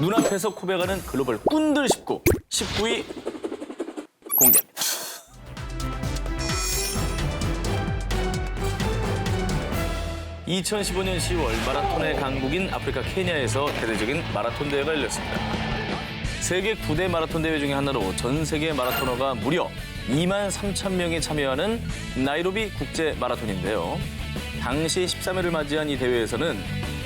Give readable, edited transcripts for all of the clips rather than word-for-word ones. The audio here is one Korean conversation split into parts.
눈앞에서 코백하는 글로벌 꾼들 19위 공개합니다. (2015년 10월) 마라톤의 강국인 아프리카 케냐에서 대대적인 마라톤 대회가 열렸습니다. 세계 9대 마라톤 대회 중에 하나로 전 세계 마라토너가 무려 2만 3천 명이 참여하는 나이로비 국제 마라톤인데요. 당시 13회를 맞이한 이 대회에서는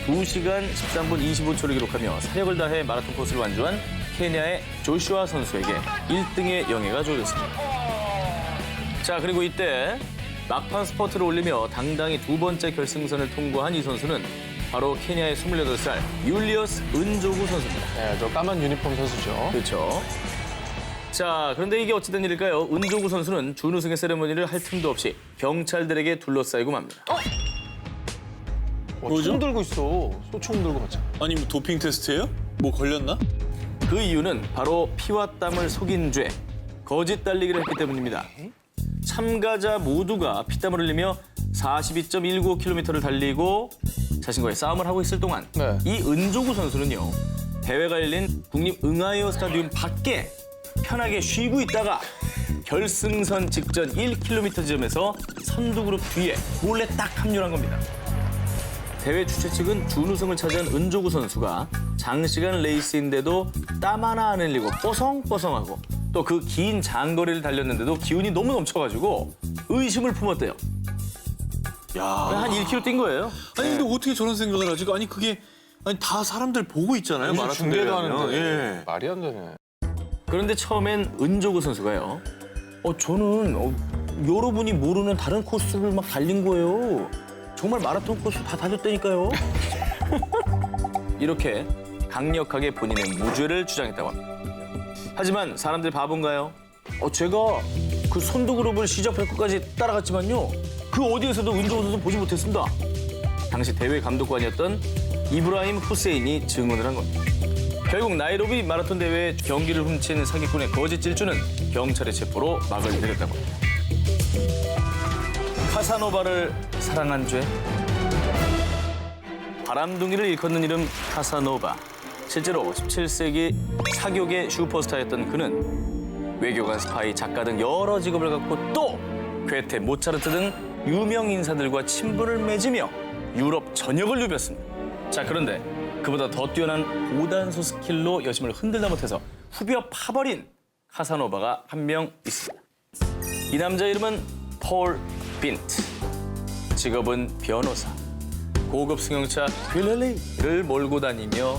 2시간 13분 25초를 기록하며 사력을 다해 마라톤 코스를 완주한 케냐의 조슈아 선수에게 1등의 영예가 주어졌습니다. 자, 그리고 이때 막판 스퍼트를 올리며 당당히 두 번째 결승선을 통과한 이 선수는 바로 케냐의 28살 율리어스 은조구 선수입니다. 네, 저 까만 유니폼 선수죠. 그렇죠. 자, 그런데 이게 어찌된 일일까요? 은조구 선수는 준우승의 세레머니를 할 틈도 없이 경찰들에게 둘러싸이고 맙니다. 총 들고 있어. 소총 들고 갔잖아. 아니 뭐 도핑 테스트예요? 뭐 걸렸나? 그 이유는 바로 피와 땀을 속인 죄, 거짓 달리기를 했기 때문입니다. 참가자 모두가 피땀을 흘리며 42.195km를 달리고 자신과의 싸움을 하고 있을 동안 네. 이 은조구 선수는요. 대회가 열린 국립응아이어 스타디움 밖에 편하게 쉬고 있다가 결승선 직전 1km 지점에서 선두 그룹 뒤에 몰래 딱 합류한 겁니다. 대회 주최 측은 준우승을 차지한 은조구 선수가 장시간 레이스인데도 땀 하나 안 흘리고 뽀송뽀송하고 또 그 긴 장거리를 달렸는데도 기운이 너무 넘쳐가지고 의심을 품었대요. 야. 한 1km 뛴 거예요. 아니 근데 어떻게 저런 생각을 하지? 아니 그게 아니 다 사람들 보고 있잖아요. 요즘 마라톤 중계도 대회하면. 하는데 예. 말이 안 되네. 그런데 처음엔 은조구 선수가요. 저는 여러분이 모르는 다른 코스를 막 달린 거예요. 정말 마라톤 코스 다 다녔다니까요. 이렇게 강력하게 본인의 무죄를 주장했다고 합니다. 하지만 사람들이 바본가요? 제가 그 선두 그룹을 시작 밟고까지 따라갔지만요. 그 어디에서도 은조구 선수 보지 못했습니다. 당시 대회 감독관이었던 이브라임 후세인이 증언을 한 겁니다. 결국 나이로비 마라톤 대회 경기를 훔친 사기꾼의 거짓 질주는 경찰의 체포로 막을 내렸다고 합니다. 카사노바를 사랑한 죄. 바람둥이를 일컫는 이름 카사노바. 실제로 17세기 사교계 슈퍼스타였던 그는 외교관, 스파이, 작가 등 여러 직업을 갖고 또 괴테, 모차르트 등 유명 인사들과 친분을 맺으며 유럽 전역을 누볐습니다. 자, 그런데 그보다 더 뛰어난 고단수 스킬로 여심을 흔들다 못해서 후벼 파버린 카사노바가 한 명 있습니다. 이 남자 이름은 폴 빈트. 직업은 변호사. 고급 승용차 휠렐리를 몰고 다니며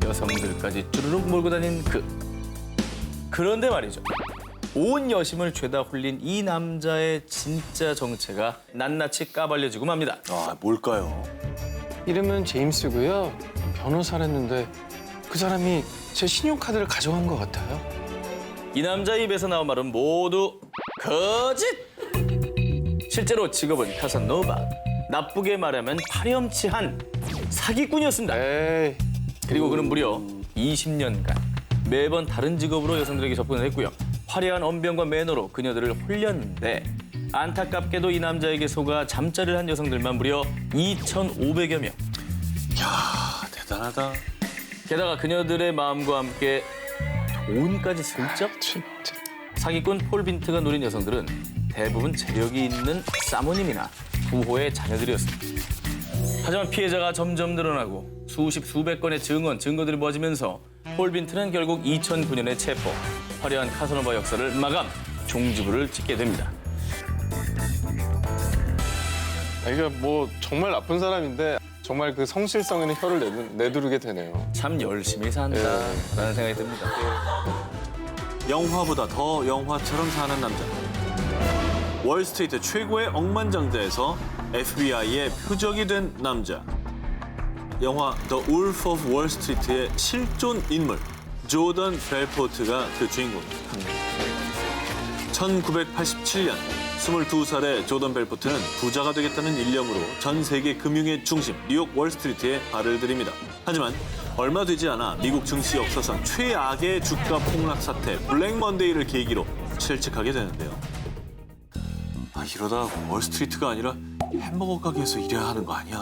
여성들까지 쭈르륵 몰고 다닌 그런데 말이죠. 온 여심을 죄다 홀린 이 남자의 진짜 정체가 낱낱이 까발려지고 맙니다. 아 뭘까요? 이름은 제임스고요. 변호사를 했는데 그 사람이 제 신용카드를 가져간 것 같아요. 이 남자 입에서 나온 말은 모두 거짓! 실제로 직업은 카사노바. 나쁘게 말하면 파렴치한 사기꾼이었습니다. 에이. 그리고 그는 무려 20년간 매번 다른 직업으로 여성들에게 접근을 했고요. 화려한 언변과 매너로 그녀들을 홀렸는데 안타깝게도 이 남자에게 속아 잠자리를 한 여성들만 무려 2,500여 명. 야 대단하다. 게다가 그녀들의 마음과 함께 돈까지 슬쩍? 진짜. 사기꾼 폴 빈트가 노린 여성들은 대부분 재력이 있는 사모님이나 부호의 자녀들이었습니다. 하지만 피해자가 점점 늘어나고 수십 수백 건의 증거들이 모아지면서 폴 빈트는 결국 2009년에 체포, 화려한 카사노바 역사를 마감, 종지부를 찍게 됩니다. 이게 뭐 정말 나쁜 사람인데 정말 그 성실성에는 혀를 내두르게 되네요. 참 열심히 산다라는 생각이 듭니다. 영화보다 더 영화처럼 사는 남자. 월스트리트 최고의 억만장자에서 FBI의 표적이 된 남자. 영화 The Wolf of Wall Street의 실존 인물 조던 벨포트가 그 주인공입니다. 1987년 22살의 조던 벨포트는 부자가 되겠다는 일념으로 전 세계 금융의 중심 뉴욕 월스트리트에 발을 들입니다. 하지만 얼마 되지 않아 미국 증시 역사상 최악의 주가 폭락 사태 블랙 먼데이를 계기로 실직하게 되는데요. 이러다 월스트리트가 아니라 햄버거 가게에서 일해야 하는 거 아니야?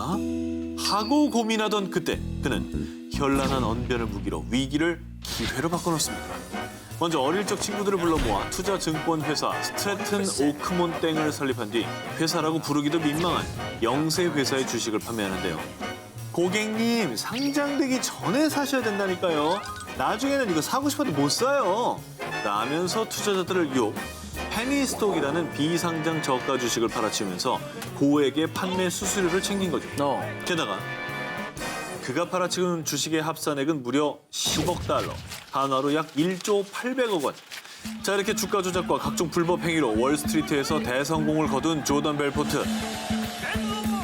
하고 고민하던 그때 그는 현란한 언변을 무기로 위기를 기회로 바꿔놓습니다. 먼저 어릴 적 친구들을 불러 모아 투자 증권 회사 스트래튼 오크몬땡을 설립한 뒤 회사라고 부르기도 민망한 영세 회사의 주식을 판매하는데요. 고객님, 상장되기 전에 사셔야 된다니까요. 나중에는 이거 사고 싶어도 못 사요. 라면서 투자자들을 유혹, 페니스톡이라는 비상장 저가 주식을 팔아치우면서 고액의 판매 수수료를 챙긴 거죠. 게다가 그가 팔아치운 주식의 합산액은 무려 10억 달러, 한화로 약 1조 800억 원. 자, 이렇게 주가 조작과 각종 불법 행위로 월스트리트에서 대성공을 거둔 조던 벨포트.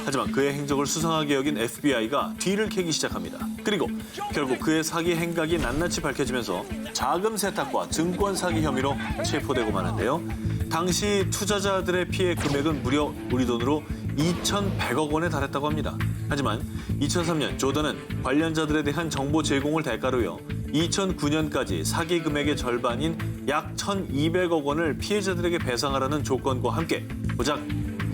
하지만 그의 행적을 수상하게 여긴 FBI가 뒤를 캐기 시작합니다. 그리고 결국 그의 사기 행각이 낱낱이 밝혀지면서 자금 세탁과 증권 사기 혐의로 체포되고 마는데요. 당시 투자자들의 피해 금액은 무려 우리 돈으로 2,100억 원에 달했다고 합니다. 하지만 2003년 조던은 관련자들에 대한 정보 제공을 대가로요. 2009년까지 사기 금액의 절반인 약 1,200억 원을 피해자들에게 배상하라는 조건과 함께 고작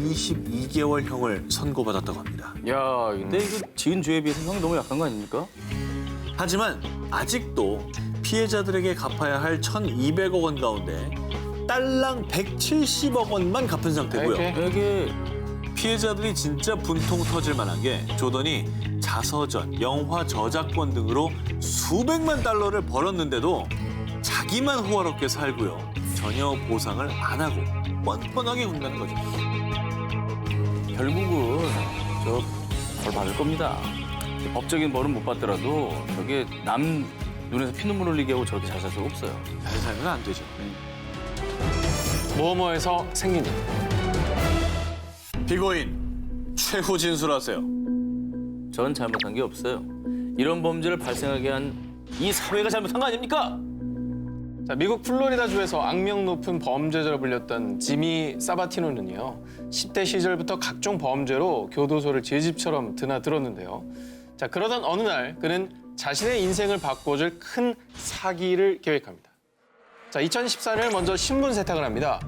22개월형을 선고받았다고 합니다. 야, 근데 이거 지은 죄에 비해서 형이 너무 약한 거 아닙니까? 하지만 아직도 피해자들에게 갚아야 할 1,200억 원 가운데 딸랑 170억 원만 갚은 상태고요. 이게 피해자들이 진짜 분통 터질 만한 게 조던이 자서전, 영화 저작권 등으로 수백만 달러를 벌었는데도 자기만 호화롭게 살고요. 전혀 보상을 안 하고 뻔뻔하게 군다는 거죠. 결국은 저 벌 받을 겁니다. 법적인 벌은 못 받더라도 저게 남 눈에서 피눈물 흘리게 하고 저렇게 잘 살 수가 없어요. 잘 살면 안 되죠. 뭐뭐에서 생긴 일. 피고인 최후 진술하세요. 전 잘못한 게 없어요. 이런 범죄를 발생하게 한 이 사회가 잘못한 거 아닙니까? 자, 미국 플로리다주에서 악명 높은 범죄자로 불렸던 지미 사바티노는요. 10대 시절부터 각종 범죄로 교도소를 제 집처럼 드나들었는데요. 자, 그러던 어느 날 그는 자신의 인생을 바꿔줄 큰 사기를 계획합니다. 자, 2014년 먼저 신분 세탁을 합니다.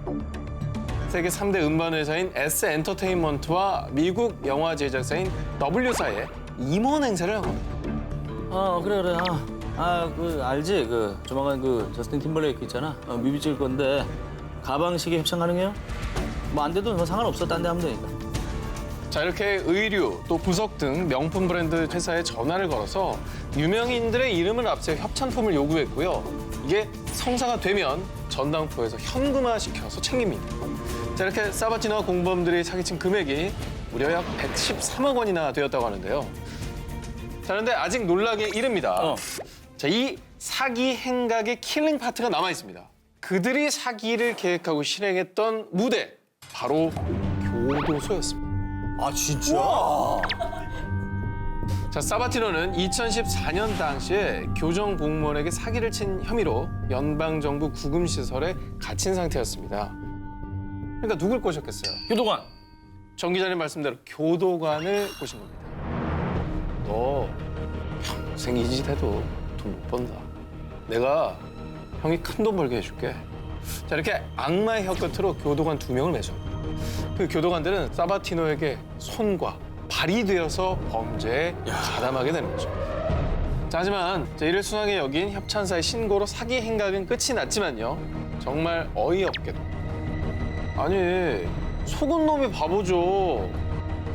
세계 3대 음반 회사인 S 엔터테인먼트와 미국 영화 제작사인 W사에 임원 행사를 한 겁니다. 그래. 그 알지? 그 조만간 그 저스틴 팀벌레이크 있잖아. 뮤비 찍을 건데 가방 시계 협찬 가능해요? 뭐 안 돼도 뭐 상관없어. 딴 데 하면 되니까. 자, 이렇게 의류, 또 부석 등 명품 브랜드 회사에 전화를 걸어서 유명인들의 이름을 앞세 협찬품을 요구했고요. 이게 성사가 되면 전당포에서 현금화 시켜서 챙깁니다. 자, 이렇게 사바티노와 공범들이 사기친 금액이 무려 약 113억 원이나 되었다고 하는데요. 자, 그런데 아직 놀라기에 이릅니다. 자, 이 사기 행각의 킬링 파트가 남아 있습니다. 그들이 사기를 계획하고 실행했던 무대, 바로 교도소였습니다. 아, 진짜? 자, 사바티노는 2014년 당시에 교정 공무원에게 사기를 친 혐의로 연방정부 구금시설에 갇힌 상태였습니다. 그러니까 누굴 꼬셨겠어요? 교도관. 정 기자님 말씀대로 교도관을 꼬신 겁니다. 너 평생 이 짓 해도 돈 못 번다. 내가 형이 큰 돈 벌게 해줄게. 자, 이렇게 악마의 혀끝으로 교도관 2명을 매수합니다. 그 교도관들은 사바티노에게 손과 발이 되어서 범죄에 가담하게 되는 거죠. 자, 하지만 이를 순하게 여긴 협찬사의 신고로 사기 행각은 끝이 났지만요. 정말 어이없게도. 아니, 속은 놈이 바보죠.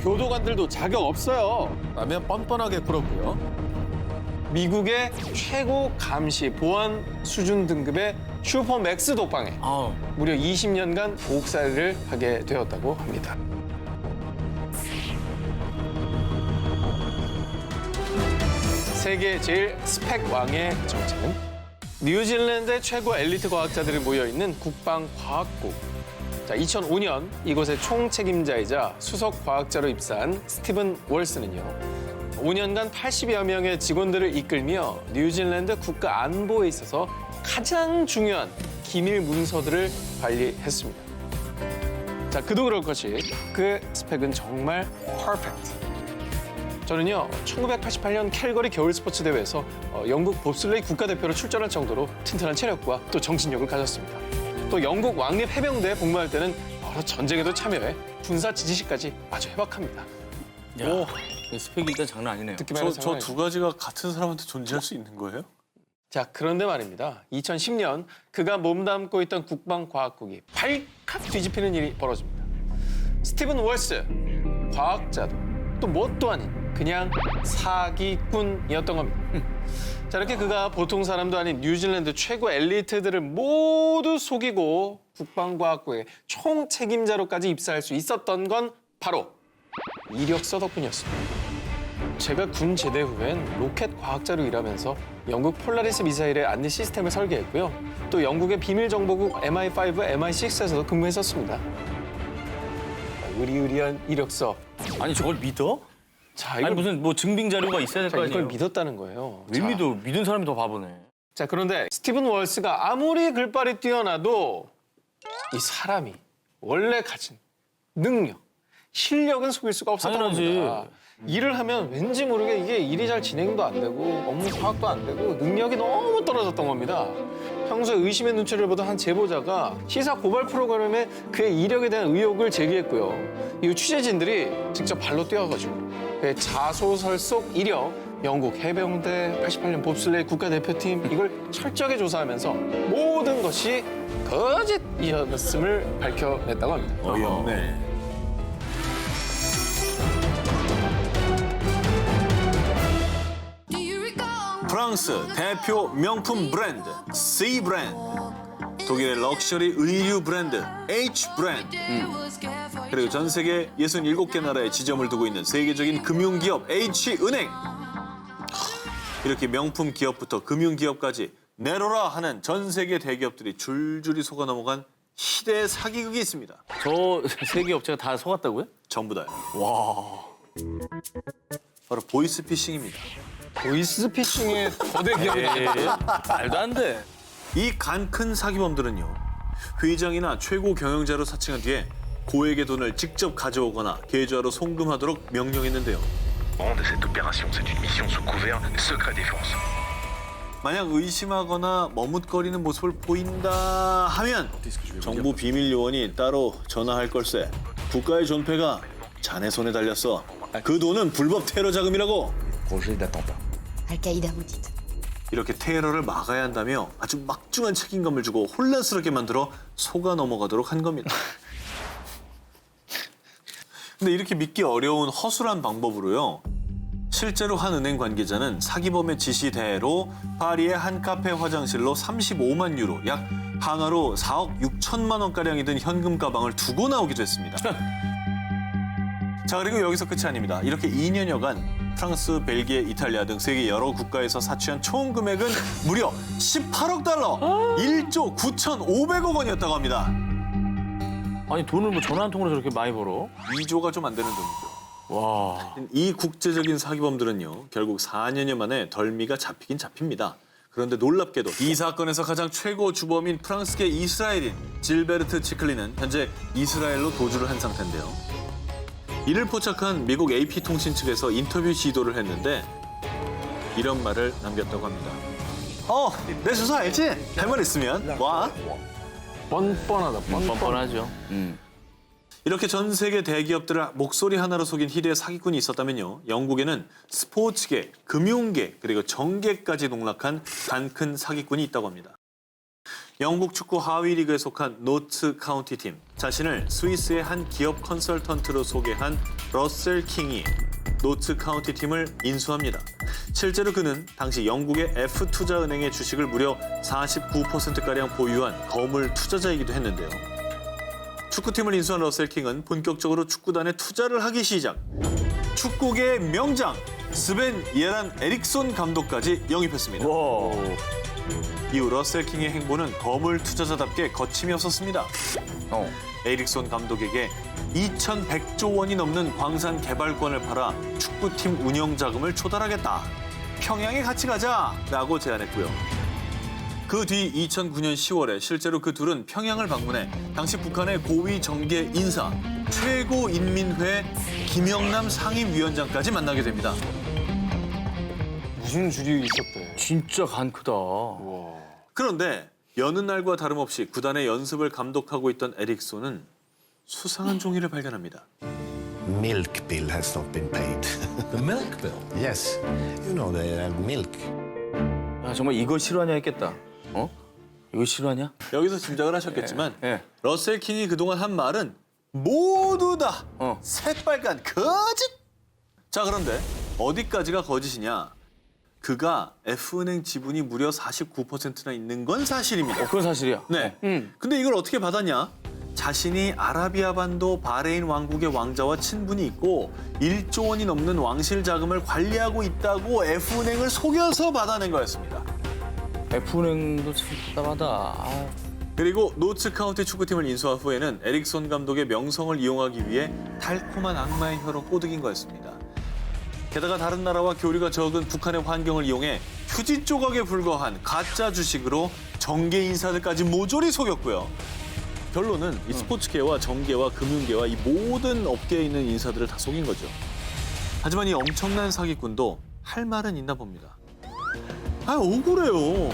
교도관들도 자격 없어요. 라면 뻔뻔하게 굴었고요. 미국의 최고 감시 보안 수준 등급의 슈퍼맥스 독방에 무려 20년간 옥살이를 하게 되었다고 합니다. 세계 제일 스펙 왕의 정체는 뉴질랜드의 최고 엘리트 과학자들이 모여있는 국방과학국. 자, 2005년 이곳의 총책임자이자 수석 과학자로 입사한 스티븐 월스는요. 5년간 80여 명의 직원들을 이끌며 뉴질랜드 국가 안보에 있어서 가장 중요한 기밀 문서들을 관리했습니다. 자, 그도 그럴 것이 그 스펙은 정말 퍼펙트. 저는요, 1988년 캘거리 겨울 스포츠 대회에서 영국 봅슬레이 국가대표로 출전할 정도로 튼튼한 체력과 또 정신력을 가졌습니다. 또 영국 왕립 해병대에 복무할 때는 여러 전쟁에도 참여해 군사 지지식까지 아주 해박합니다. 야. 오, 스펙이 일단 장난 아니네요. 듣기만 해도 저 두 가지가 같은 사람한테 존재할 수 있는 거예요? 자, 그런데 말입니다. 2010년 그가 몸담고 있던 국방과학국이 발칵 뒤집히는 일이 벌어집니다. 스티븐 월스, 과학자도 또 뭣도 아닌 그냥 사기꾼이었던 겁니다. 자, 이렇게 그가 보통 사람도 아닌 뉴질랜드 최고 엘리트들을 모두 속이고 국방과학국의 총책임자로까지 입사할 수 있었던 건 바로 이력서 덕분이었습니다. 제가 군 제대 후엔 로켓 과학자로 일하면서 영국 폴라리스 미사일의 안리 시스템을 설계했고요. 또 영국의 비밀 정보국 MI5, MI6에서도 근무했었습니다. 의리의리한 이력서. 아니 저걸 믿어? 자, 아니 이걸, 무슨 뭐 증빙 자료가 있어야 될 거 아니에요? 이걸 믿었다는 거예요. 왜 자, 믿어? 믿은 사람이 더 바보네. 자, 그런데 스티븐 월스가 아무리 글발이 뛰어나도 이 사람이 원래 가진 능력, 실력은 속일 수가 없었던 당연하지. 겁니다. 일을 하면 왠지 모르게 이게 일이 잘 진행도 안 되고 업무 파악도 안 되고 능력이 너무 떨어졌던 겁니다. 평소에 의심의 눈초리를 보던 한 제보자가 시사 고발 프로그램에 그의 이력에 대한 의혹을 제기했고요. 이 취재진들이 직접 발로 뛰어가지고 그의 자소설 속 이력, 영국 해병대, 88년 봅슬레이 국가대표팀 이걸 철저하게 조사하면서 모든 것이 거짓이었음을 밝혀냈다고 합니다. 어이없네. 프랑스 대표 명품 브랜드 C 브랜드, 독일의 럭셔리 의류 브랜드 H 브랜드, 그리고 전 세계 67개 나라에 지점을 두고 있는 세계적인 금융기업 H은행. 이렇게 명품 기업부터 금융기업까지 내로라 하는 전 세계 대기업들이 줄줄이 속아 넘어간 희대의 사기극이 있습니다. 저 세계 업체가 다 속았다고요? 전부 다요. 와. 바로 보이스피싱입니다. 보이스피싱의 거대 기업이 말도 안 돼. 이 간 큰 사기범들은요, 회장이나 최고 경영자로 사칭한 뒤에 고액의 돈을 직접 가져오거나 계좌로 송금하도록 명령했는데요. de cette opération, c'est une mission sous couvert secret défense. 만약 의심하거나 머뭇거리는 모습을 보인다 하면 정부 비밀 요원이 따로 전화할 걸세. 국가의 존폐가 자네 손에 달렸어. 그 돈은 불법 테러 자금이라고. Projet d'attentat. Al-Qaïda maudite. 이렇게 테러를 막아야 한다며 아주 막중한 책임감을 주고 혼란스럽게 만들어 속아 넘어가도록 한 겁니다. 근데 이렇게 믿기 어려운 허술한 방법으로요, 실제로 한 은행 관계자는 사기범의 지시대로 파리의 한 카페 화장실로 35만 유로, 약 한화로 4억 6천만 원가량이 든 현금 가방을 두고 나오기도 했습니다. 자, 그리고 여기서 끝이 아닙니다. 이렇게 2년여간 프랑스, 벨기에, 이탈리아 등 세계 여러 국가에서 사취한 총 금액은 무려 18억 달러, 1조 9,500억 원이었다고 합니다. 아니 돈을 뭐 전화 한 통으로 저렇게 많이 벌어? 2조가 좀 안 되는 돈이고요. 와. 이 국제적인 사기범들은요, 결국 4년여 만에 덜미가 잡히긴 잡힙니다. 그런데 놀랍게도 이 사건에서 가장 최고 주범인 프랑스계 이스라엘인 질베르트 치클리는 현재 이스라엘로 도주를 한 상태인데요. 이를 포착한 미국 AP통신 측에서 인터뷰 시도를 했는데 이런 말을 남겼다고 합니다. 내 주소 알지? 할 말 있으면 와. 뻔뻔하다. 뻔뻔하죠. 이렇게 전 세계 대기업들을 목소리 하나로 속인 희대의 사기꾼이 있었다면요, 영국에는 스포츠계, 금융계, 그리고 정계까지 농락한 간 큰 사기꾼이 있다고 합니다. 영국 축구 하위 리그에 속한 노츠 카운티 팀, 자신을 스위스의 한 기업 컨설턴트로 소개한 러셀 킹이 노츠 카운티 팀을 인수합니다. 실제로 그는 당시 영국의 F투자은행의 주식을 무려 49%가량 보유한 거물 투자자이기도 했는데요. 축구팀을 인수한 러셀 킹은 본격적으로 축구단에 투자를 하기 시작. 축구계의 명장 스벤 예란 에릭손 감독까지 영입했습니다. 와. 이후 러셀 킹의 행보는 거물 투자자답게 거침이 없었습니다. 에릭손 감독에게 2,100조 원이 넘는 광산 개발권을 팔아 축구팀 운영 자금을 조달하겠다. 평양에 같이 가자라고 제안했고요. 그 뒤 2009년 10월에 실제로 그 둘은 평양을 방문해 당시 북한의 고위 정계 인사 최고인민회 김영남 상임위원장까지 만나게 됩니다. 무슨 줄이 있었대. 진짜 간 크다. 그런데 여느 날과 다름없이 구단의 연습을 감독하고 있던 에릭손은 수상한 종이를 발견합니다. milk bill has not been paid. The milk bill. Yes, you know they have milk. 아, 정말 이거 실화냐 했겠다. 어? 이거 실화냐? 여기서 짐작을 하셨겠지만 예. 러셀 킹이 그동안 한 말은 모두 다 어. 새빨간 거짓! 자, 그런데 어디까지가 거짓이냐? 그가 F은행 지분이 무려 49%나 있는 건 사실입니다. 그건 사실이야. 네. 근데 이걸 어떻게 받았냐? 자신이 아라비아 반도 바레인 왕국의 왕자와 친분이 있고 1조 원이 넘는 왕실 자금을 관리하고 있다고 F은행을 속여서 받아낸 거였습니다. F은행도 참 답답하다. 아, 그리고 노츠 카운티 축구팀을 인수한 후에는 에릭손 감독의 명성을 이용하기 위해 달콤한 악마의 혀로 꼬드긴 거였습니다. 게다가 다른 나라와 교류가 적은 북한의 환경을 이용해 휴지 조각에 불과한 가짜 주식으로 정계 인사들까지 모조리 속였고요. 결론은 이 스포츠계와 정계와 금융계와 이 모든 업계에 있는 인사들을 다 속인 거죠. 하지만 이 엄청난 사기꾼도 할 말은 있나 봅니다. 아, 억울해요.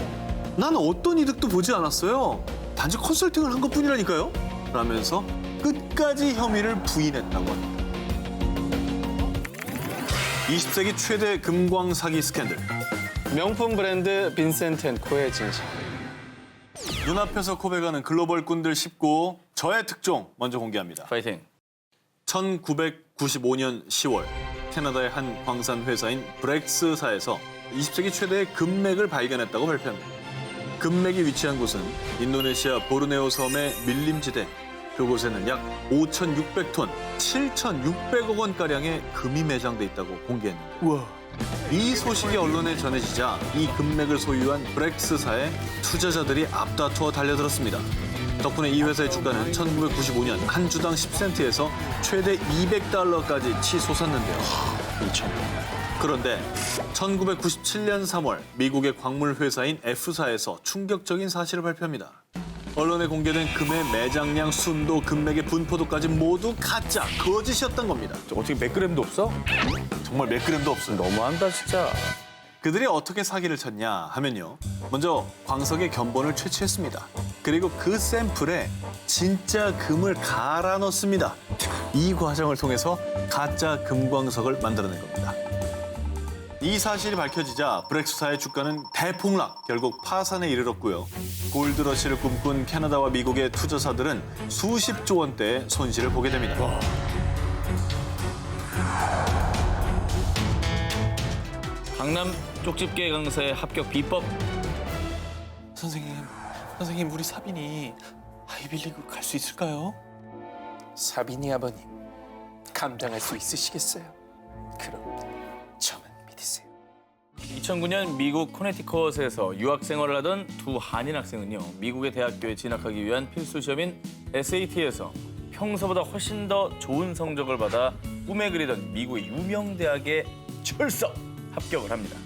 난 어떤 이득도 보지 않았어요. 단지 컨설팅을 한 것뿐이라니까요. 라면서 끝까지 혐의를 부인했다고 합니다. 20세기 최대 금광 사기 스캔들. 명품 브랜드 빈센트 앤 코의 진실. 눈앞에서 코베가는 글로벌 꾼들 19, 저의 특종 먼저 공개합니다. 파이팅. 1995년 10월 캐나다의 한 광산 회사인 브렉스사에서 20세기 최대의 금맥을 발견했다고 발표합니다. 금맥이 위치한 곳은 인도네시아 보르네오 섬의 밀림지대. 그곳에는 약 5,600톤, 7,600억 원가량의 금이 매장돼 있다고 공개했는데 이 소식이 언론에 전해지자 이 금맥을 소유한 브렉스사의 투자자들이 앞다투어 달려들었습니다. 덕분에 이 회사의 주가는 1995년 한 주당 10센트에서 최대 200달러까지 치솟았는데요. 그런데 1997년 3월 미국의 광물 회사인 F사에서 충격적인 사실을 발표합니다. 언론에 공개된 금의 매장량, 순도, 금맥의 분포도까지 모두 가짜, 거짓이었던 겁니다. 어떻게 몇 그램도 없어? 정말 몇 그램도 없어요. 너무한다 진짜. 그들이 어떻게 사기를 쳤냐 하면요. 먼저 광석의 견본을 채취했습니다. 그리고 그 샘플에 진짜 금을 갈아 넣습니다. 이 과정을 통해서 가짜 금광석을 만들어낸 겁니다. 이 사실이 밝혀지자 브렉스사의 주가는 대폭락, 결국 파산에 이르렀고요. 골드러시를 꿈꾼 캐나다와 미국의 투자사들은 수십조 원대의 손실을 보게 됩니다. 강남 쪽집게 강사의 합격 비법. 선생님 우리 사빈이 아이빌리그 갈 수 있을까요? 사빈이 아버님, 감당할 수 있으시겠어요? 그럼 저만 믿으세요. 2009년 미국 코네티컷에서 유학 생활을 하던 두 한인 학생은요, 미국의 대학교에 진학하기 위한 필수 시험인 SAT에서 평소보다 훨씬 더 좋은 성적을 받아 꿈에 그리던 미국의 유명 대학에 출석 합격을 합니다.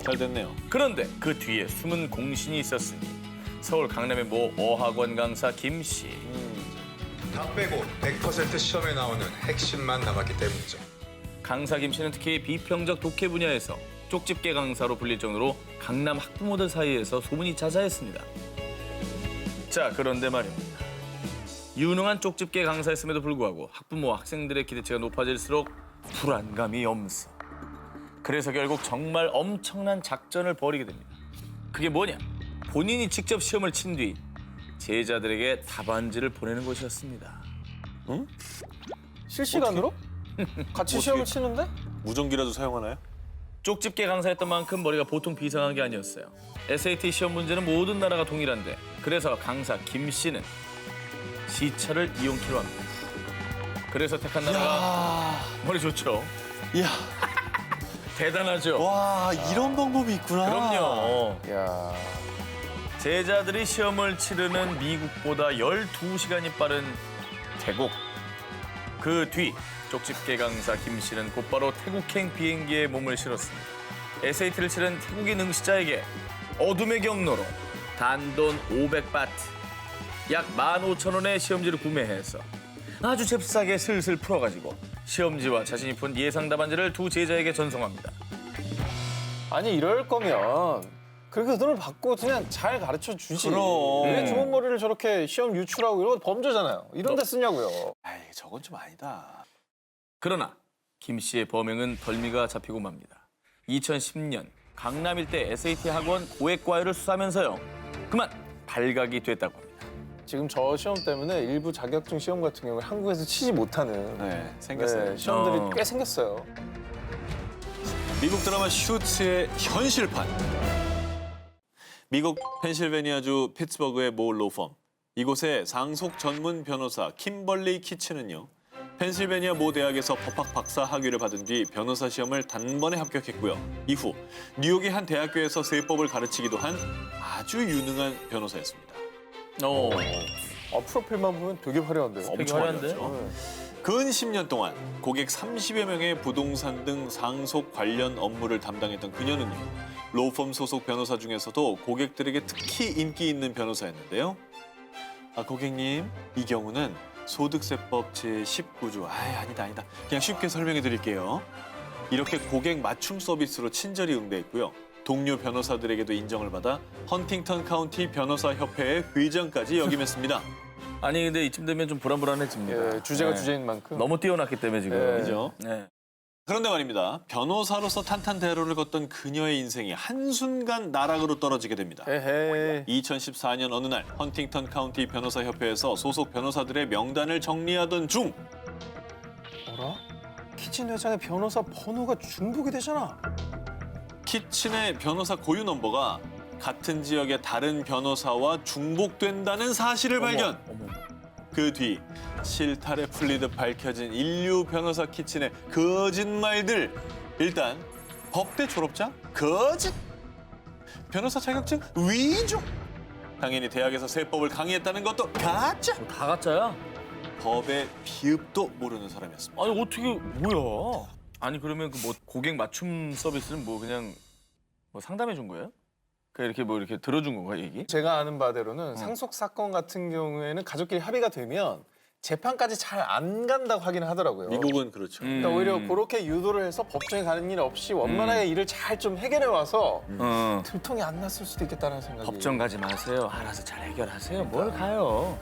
잘 됐네요. 그런데 그 뒤에 숨은 공신이 있었으니 서울 강남의 모 어학원 강사 김 씨. 다 빼고 100% 시험에 나오는 핵심만 남았기 때문이죠. 강사 김 씨는 특히 비평적 독해 분야에서 쪽집게 강사로 불릴 정도로 강남 학부모들 사이에서 소문이 자자했습니다. 자, 그런데 말입니다. 유능한 쪽집게 강사였음에도 불구하고 학부모와 학생들의 기대치가 높아질수록 불안감이 엄습. 그래서 결국 정말 엄청난 작전을 벌이게 됩니다. 그게 뭐냐? 본인이 직접 시험을 친 뒤 제자들에게 답안지를 보내는 것이었습니다. 실시간으로? 같이 시험을 치는데? 무전기라도 사용하나요? 쪽집게 강사였던 만큼 머리가 보통 비상한 게 아니었어요. SAT 시험 문제는 모든 나라가 동일한데 그래서 강사 김 씨는 시차를 이용키로 합니다. 그래서 택한 나라가 머리 좋죠? 이야, 대단하죠? 와 이런 방법이 있구나. 그럼요. 야, 제자들이 시험을 치르는 미국보다 12시간이 빠른 태국. 그 뒤 쪽집게 강사 김 씨는 곧바로 태국행 비행기에 몸을 실었습니다. SAT를 치른 태국인 응시자에게 어둠의 경로로 단돈 500바트, 약 15,000원의 시험지를 구매해서 아주 잽싸게 슬슬 풀어가지고 시험지와 자신이 푼 예상 답안지를 두 제자에게 전송합니다. 아니 이럴 거면 그렇게 돈을 받고 그냥 잘 가르쳐 주지. 그럼. 왜 좋은 머리를 저렇게 시험 유출하고 이런 거 범죄잖아요. 이런 데 쓰냐고요. 에이, 저건 좀 아니다. 그러나 김 씨의 범행은 덜미가 잡히고 맙니다. 2010년 강남 일대 SAT 학원 고액과외를 수사하면서요. 그만 발각이 됐다고 합니다. 지금 저 시험 때문에 일부 자격증 시험 같은 경우에 한국에서 치지 못하는 네, 생겼어요. 시험들이 어. 꽤 생겼어요. 미국 드라마 슈츠의 현실판. 미국 펜실베니아주 피츠버그의 모 로펌. 이곳의 상속 전문 변호사 kimberly 키츠는요. 펜실베니아 모 대학에서 법학 박사 학위를 받은 뒤 변호사 시험을 단번에 합격했고요. 이후 뉴욕의 한 대학교에서 세법을 가르치기도 한 아주 유능한 변호사였습니다. 프로필만 보면 되게 화려한데요. 되게 화려한데? 네. 근 10년 동안 고객 30여 명의 부동산 등 상속 관련 업무를 담당했던 그녀는요. 로펌 소속 변호사 중에서도 고객들에게 특히 인기 있는 변호사였는데요. 고객님, 이 경우는 소득세법 제19조. 아니다. 그냥 쉽게 설명해 드릴게요. 이렇게 고객 맞춤 서비스로 친절히 응대했고요. 동료 변호사들에게도 인정을 받아 헌팅턴 카운티 변호사 협회의 회장까지 역임했습니다. 아니 근데 이쯤 되면 좀 불안불안해집니다. 예, 주제가 네. 주제인 만큼. 너무 뛰어났기 때문에 지금. 네. 그죠? 네. 그런데 말입니다. 변호사로서 탄탄대로를 걷던 그녀의 인생이 한순간 나락으로 떨어지게 됩니다. 에헤이. 2014년 어느 날 헌팅턴 카운티 변호사 협회에서 소속 변호사들의 명단을 정리하던 중 뭐라? 키친 회장의 변호사 번호가 중복이 되잖아. 키친의 변호사 고유 넘버가 같은 지역의 다른 변호사와 중복된다는 사실을 발견. 그 뒤 실타래 풀리듯 밝혀진 인류 변호사 키친의 거짓말들. 일단 법대 졸업장 거짓. 변호사 자격증 위조. 당연히 대학에서 세법을 강의했다는 것도 가짜. 다 가짜야? 법의 비읍도 모르는 사람이었습니다. 아니 어떻게 뭐야? 아니 그러면 그 뭐 고객 맞춤 서비스는 뭐 그냥 뭐 상담해 준 거예요? 그 이렇게 뭐 이렇게 들어준 건가 얘기? 제가 아는 바대로는 상속 사건 같은 경우에는 가족끼리 합의가 되면 재판까지 잘 안 간다고 하긴 하더라고요. 미국은 그렇죠. 그러니까 오히려 그렇게 유도를 해서 법정에 가는 일 없이 원만하게 일을 잘 좀 해결해 와서 들통이 안 났을 수도 있겠다는 생각이. 법정 가지 마세요. 알아서 잘 해결하세요. 뭘 가요?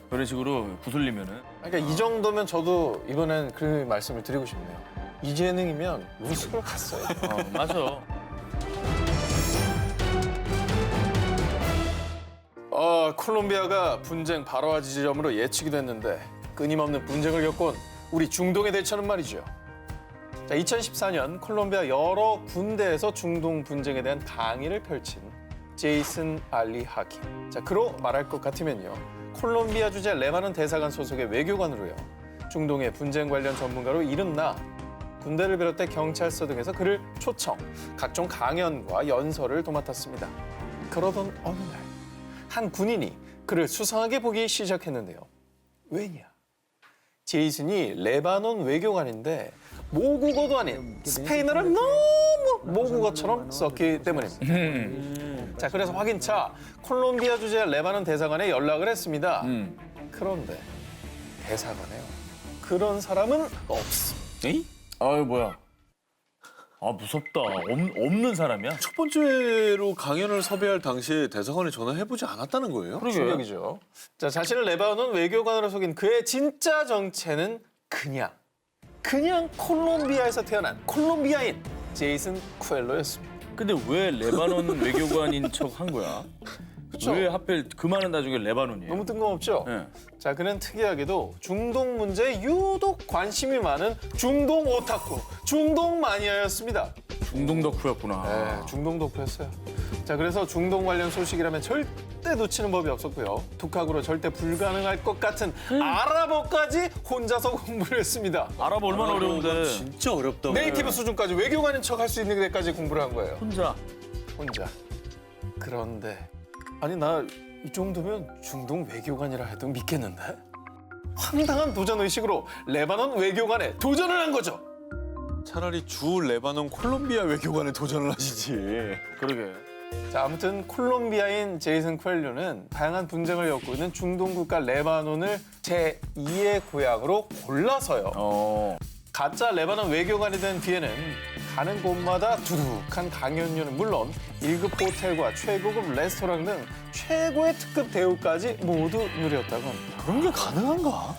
그런 식으로 구슬리면은 그러니까 이 정도면 저도 이번엔 그 말씀을 드리고 싶네요. 이 재능이면 우승을 갔어요. 맞아. 콜롬비아가 분쟁 발화 지점으로 예측이 됐는데 끊임없는 분쟁을 겪어온 우리 중동의 대처는 말이죠. 자, 2014년 콜롬비아 여러 군데에서 중동 분쟁에 대한 강의를 펼친 제이슨 알리 하킴. 자, 그로 말할 것 같으면요. 콜롬비아 주재 레바논 대사관 소속의 외교관으로요. 중동의 분쟁 관련 전문가로 이름나 군대를 비롯해 경찰서 등에서 그를 초청, 각종 강연과 연설을 도맡았습니다. 그러던 어느 날 한 군인이 그를 수상하게 보기 시작했는데요. 왜냐? 제이슨이 레바논 외교관인데 모국어도 아닌 스페인어를 너무 모국어처럼 썼기 때문입니다. 자, 그래서 확인차 콜롬비아 주재 레바논 대사관에 연락을 했습니다. 그런데 대사관에요. 그런 사람은 없어. 에이? 아유 뭐야? 아 무섭다. 없는 사람이야? 첫 번째로 강연을 섭외할 당시에 대사관에 전화해보지 않았다는 거예요? 충격이죠. 자, 자신을 레바논 외교관으로 속인 그의 진짜 정체는 그냥 콜롬비아에서 태어난 콜롬비아인 제이슨 쿠엘로였습니다. 근데 왜 레바논 외교관인 척 한 거야? 그쵸? 왜 하필 그 많은 나중에 레바논이에요? 너무 뜬금없죠? 네. 자, 그는 특이하게도 중동 문제에 유독 관심이 많은 중동 오타쿠, 중동 마니아였습니다. 중동 덕후였구나. 네, 중동 덕후였어요. 자, 그래서 중동 관련 소식이라면 절대 놓치는 법이 없었고요. 독학으로 절대 불가능할 것 같은 아랍어까지 혼자서 공부를 했습니다. 아랍어 얼마나 어려운데. 진짜 어렵다고. 네이티브 수준까지 외교관인 척 할 수 있는 데까지 공부를 한 거예요. 혼자. 혼자. 그런데 아니 나 이 정도면 중동 외교관이라 해도 믿겠는데? 황당한 도전 의식으로 레바논 외교관에 도전을 한 거죠. 차라리 주 레바논 콜롬비아 외교관에 도전을 하시지. 그러게. 자, 아무튼 콜롬비아인 제이슨 쿠엘로는 다양한 분쟁을 겪고 있는 중동 국가 레바논을 제2의 고향으로 골라서요. 가짜 레바논 외교관이 된 뒤에는 가는 곳마다 두둑한 강연료는 물론 1급 호텔과 최고급 레스토랑 등 최고의 특급 대우까지 모두 누렸다고 합니다. 그런 게 가능한가?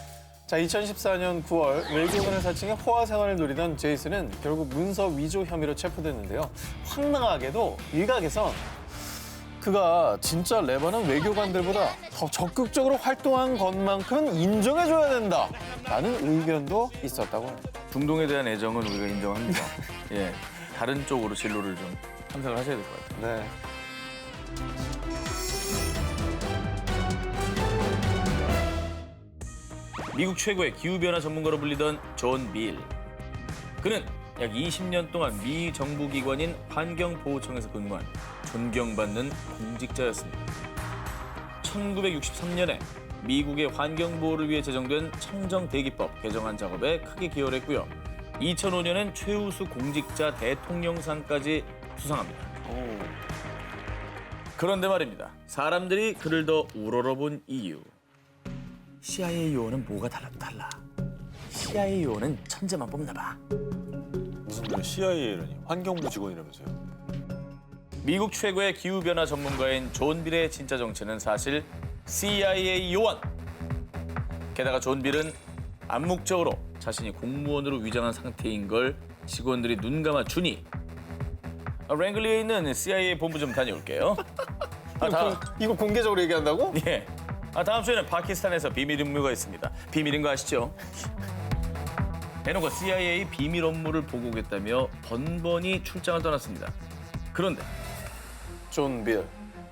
자, 2014년 9월 외교관을 사칭해 호화 생활을 누리던 제이슨은 결국 문서 위조 혐의로 체포됐는데요. 황당하게도 일각에선 그가 진짜 레바논 외교관들보다 더 적극적으로 활동한 것만큼은 인정해줘야 된다라는 의견도 있었다고 합니다. 중동에 대한 애정은 우리가 인정합니다. 예, 다른 쪽으로 진로를 좀 탐색을 하셔야 될 것 같아요. 네. 미국 최고의 기후변화 전문가로 불리던 존 밀. 그는 약 20년 동안 미 정부 기관인 환경보호청에서 근무한 존경받는 공직자였습니다. 1963년에 미국의 환경보호를 위해 제정된 청정대기법 개정안 작업에 크게 기여를 했고요. 2005년엔 최우수 공직자 대통령상까지 수상합니다. 그런데 말입니다. 사람들이 그를 더 우러러본 이유. CIA 요원은 뭐가 달라. CIA 요원은 천재만 뽑나 봐. 무슨 CIA라니 환경부 직원이라면서요. 미국 최고의 기후변화 전문가인 존 빌의 진짜 정체는 사실 CIA 요원. 게다가 존 빌은 암묵적으로 자신이 공무원으로 위장한 상태인 걸 직원들이 눈 감아 주니 랭글리에 있는 CIA 본부 좀 다녀올게요. 이거 공개적으로 얘기한다고? 예. 다음 주에는 파키스탄에서 비밀 임무가 있습니다. 비밀인 거 아시죠? 해놓고 CIA 비밀 업무를 보고 오겠다며 번번이 출장을 떠났습니다. 그런데 존 빌,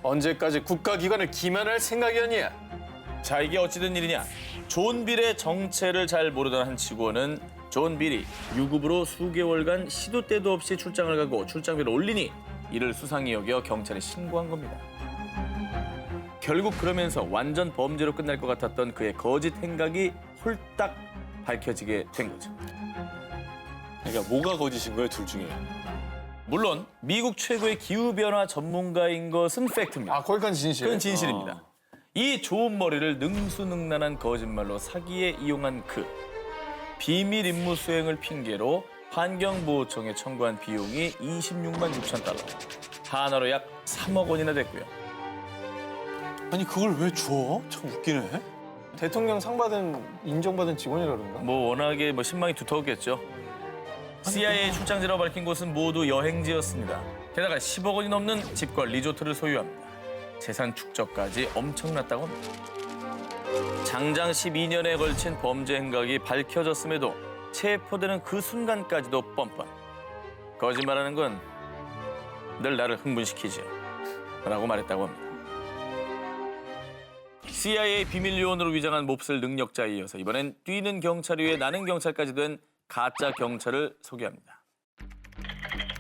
언제까지 국가기관을 기만할 생각이었냐? 자, 이게 어찌된 일이냐? 존 빌의 정체를 잘 모르던 한 직원은 존 빌이 유급으로 수개월간 시도 때도 없이 출장을 가고 출장비를 올리니 이를 수상히 여겨 경찰에 신고한 겁니다. 결국 그러면서 완전 범죄로 끝날 것 같았던 그의 거짓 행각이 홀딱 밝혀지게 된 거죠. 그러니까 뭐가 거짓인 거예요, 둘 중에? 물론 미국 최고의 기후변화 전문가인 것은 팩트입니다. 아, 거기까지 진실? 그건 진실입니다. 이 좋은 머리를 능수능란한 거짓말로 사기에 이용한 그 비밀 임무 수행을 핑계로 환경보호청에 청구한 비용이 26만 6천 달러, 하나로 약 3억 원이나 됐고요. 아니 그걸 왜 줘? 참 웃기네. 대통령 상 받은 인정받은 직원이라 그런가? 뭐 워낙에 신망이 두터웠겠죠. CIA 출장지라고 밝힌 곳은 모두 여행지였습니다. 게다가 10억 원이 넘는 집과 리조트를 소유합니다. 재산 축적까지 엄청났다고 합니다. 장장 12년에 걸친 범죄 행각이 밝혀졌음에도 체포되는 그 순간까지도 뻔뻔. 거짓말하는 건 늘 나를 흥분시키죠. 라고 말했다고 합니다. CIA 비밀 요원으로 위장한 몹쓸 능력자에 이어서 이번엔 뛰는 경찰 위에 나는 경찰까지 된 가짜 경찰을 소개합니다.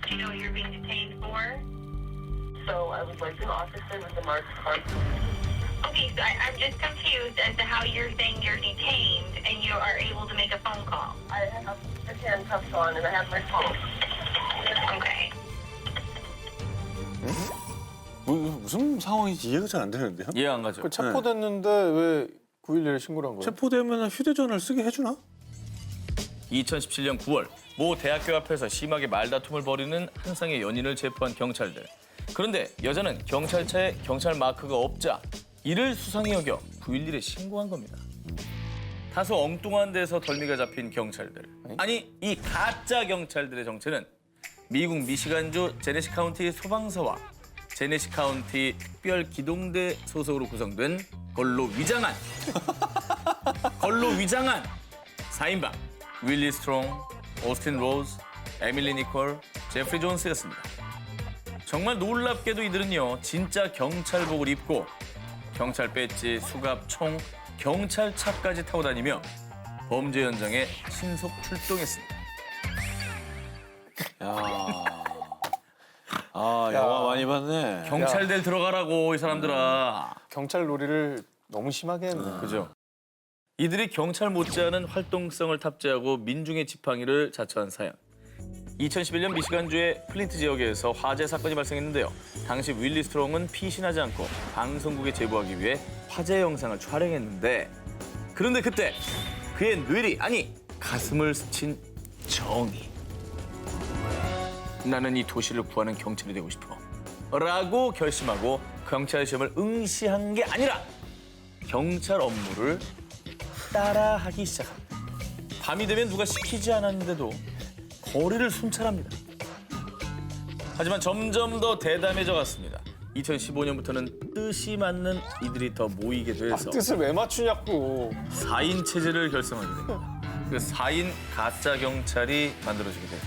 Do you know what you're being detained for? So I was like an officer with a marked card. Okay, so I'm just confused as to how you're saying you're detained and you are able to make a phone call. I have the handcuffs on and I have my phone. Okay. 무슨 상황인지 이해가 잘 안 되는데요? 이해 안 가죠? 그 체포됐는데 왜 911에 신고를 한 거예요? 체포되면 휴대전화를 쓰게 해주나? 2017년 9월 모 대학교 앞에서 심하게 말다툼을 벌이는 한 쌍의 연인을 체포한 경찰들. 그런데 여자는 경찰차에 경찰 마크가 없자 이를 수상히 여겨 911에 신고한 겁니다. 다소 엉뚱한 데서 덜미가 잡힌 경찰들. 아니, 이 가짜 경찰들의 정체는 미국 미시간주 제네시 카운티 소방서와 제네시 카운티 특별기동대 소속으로 구성된 걸로 위장한 4인방 윌리 스트롱, 오스틴 로즈, 에밀리 니콜, 제프리 존스였습니다. 정말 놀랍게도 이들은요, 진짜 경찰복을 입고 경찰 배지, 수갑, 총, 경찰차까지 타고 다니며 범죄 현장에 신속 출동했습니다. 영화 많이 봤네. 경찰들 들어가라고, 이 사람들아. 경찰 놀이를 너무 심하게 했네. 그죠? 이들이 경찰 못지않은 활동성을 탑재하고 민중의 지팡이를 자처한 사연. 2011년 미시간주의 플린트 지역에서 화재 사건이 발생했는데요. 당시 윌리 스트롱은 피신하지 않고 방송국에 제보하기 위해 화재 영상을 촬영했는데, 그런데 그때 그의 뇌리, 아니 가슴을 스친 정이. 나는 이 도시를 구하는 경찰이 되고 싶어 라고 결심하고 경찰 시험을 응시한 게 아니라 경찰 업무를 따라하기 시작합니다. 밤이 되면 누가 시키지 않았는데도 거리를 순찰합니다. 하지만 점점 더 대담해져 갔습니다. 2015년부터는 뜻이 맞는 이들이 더 모이게 돼서 뜻을 왜 맞추냐고. 4인 체제를 결성하게 됩니다. 그 4인 가짜 경찰이 만들어지게 돼요.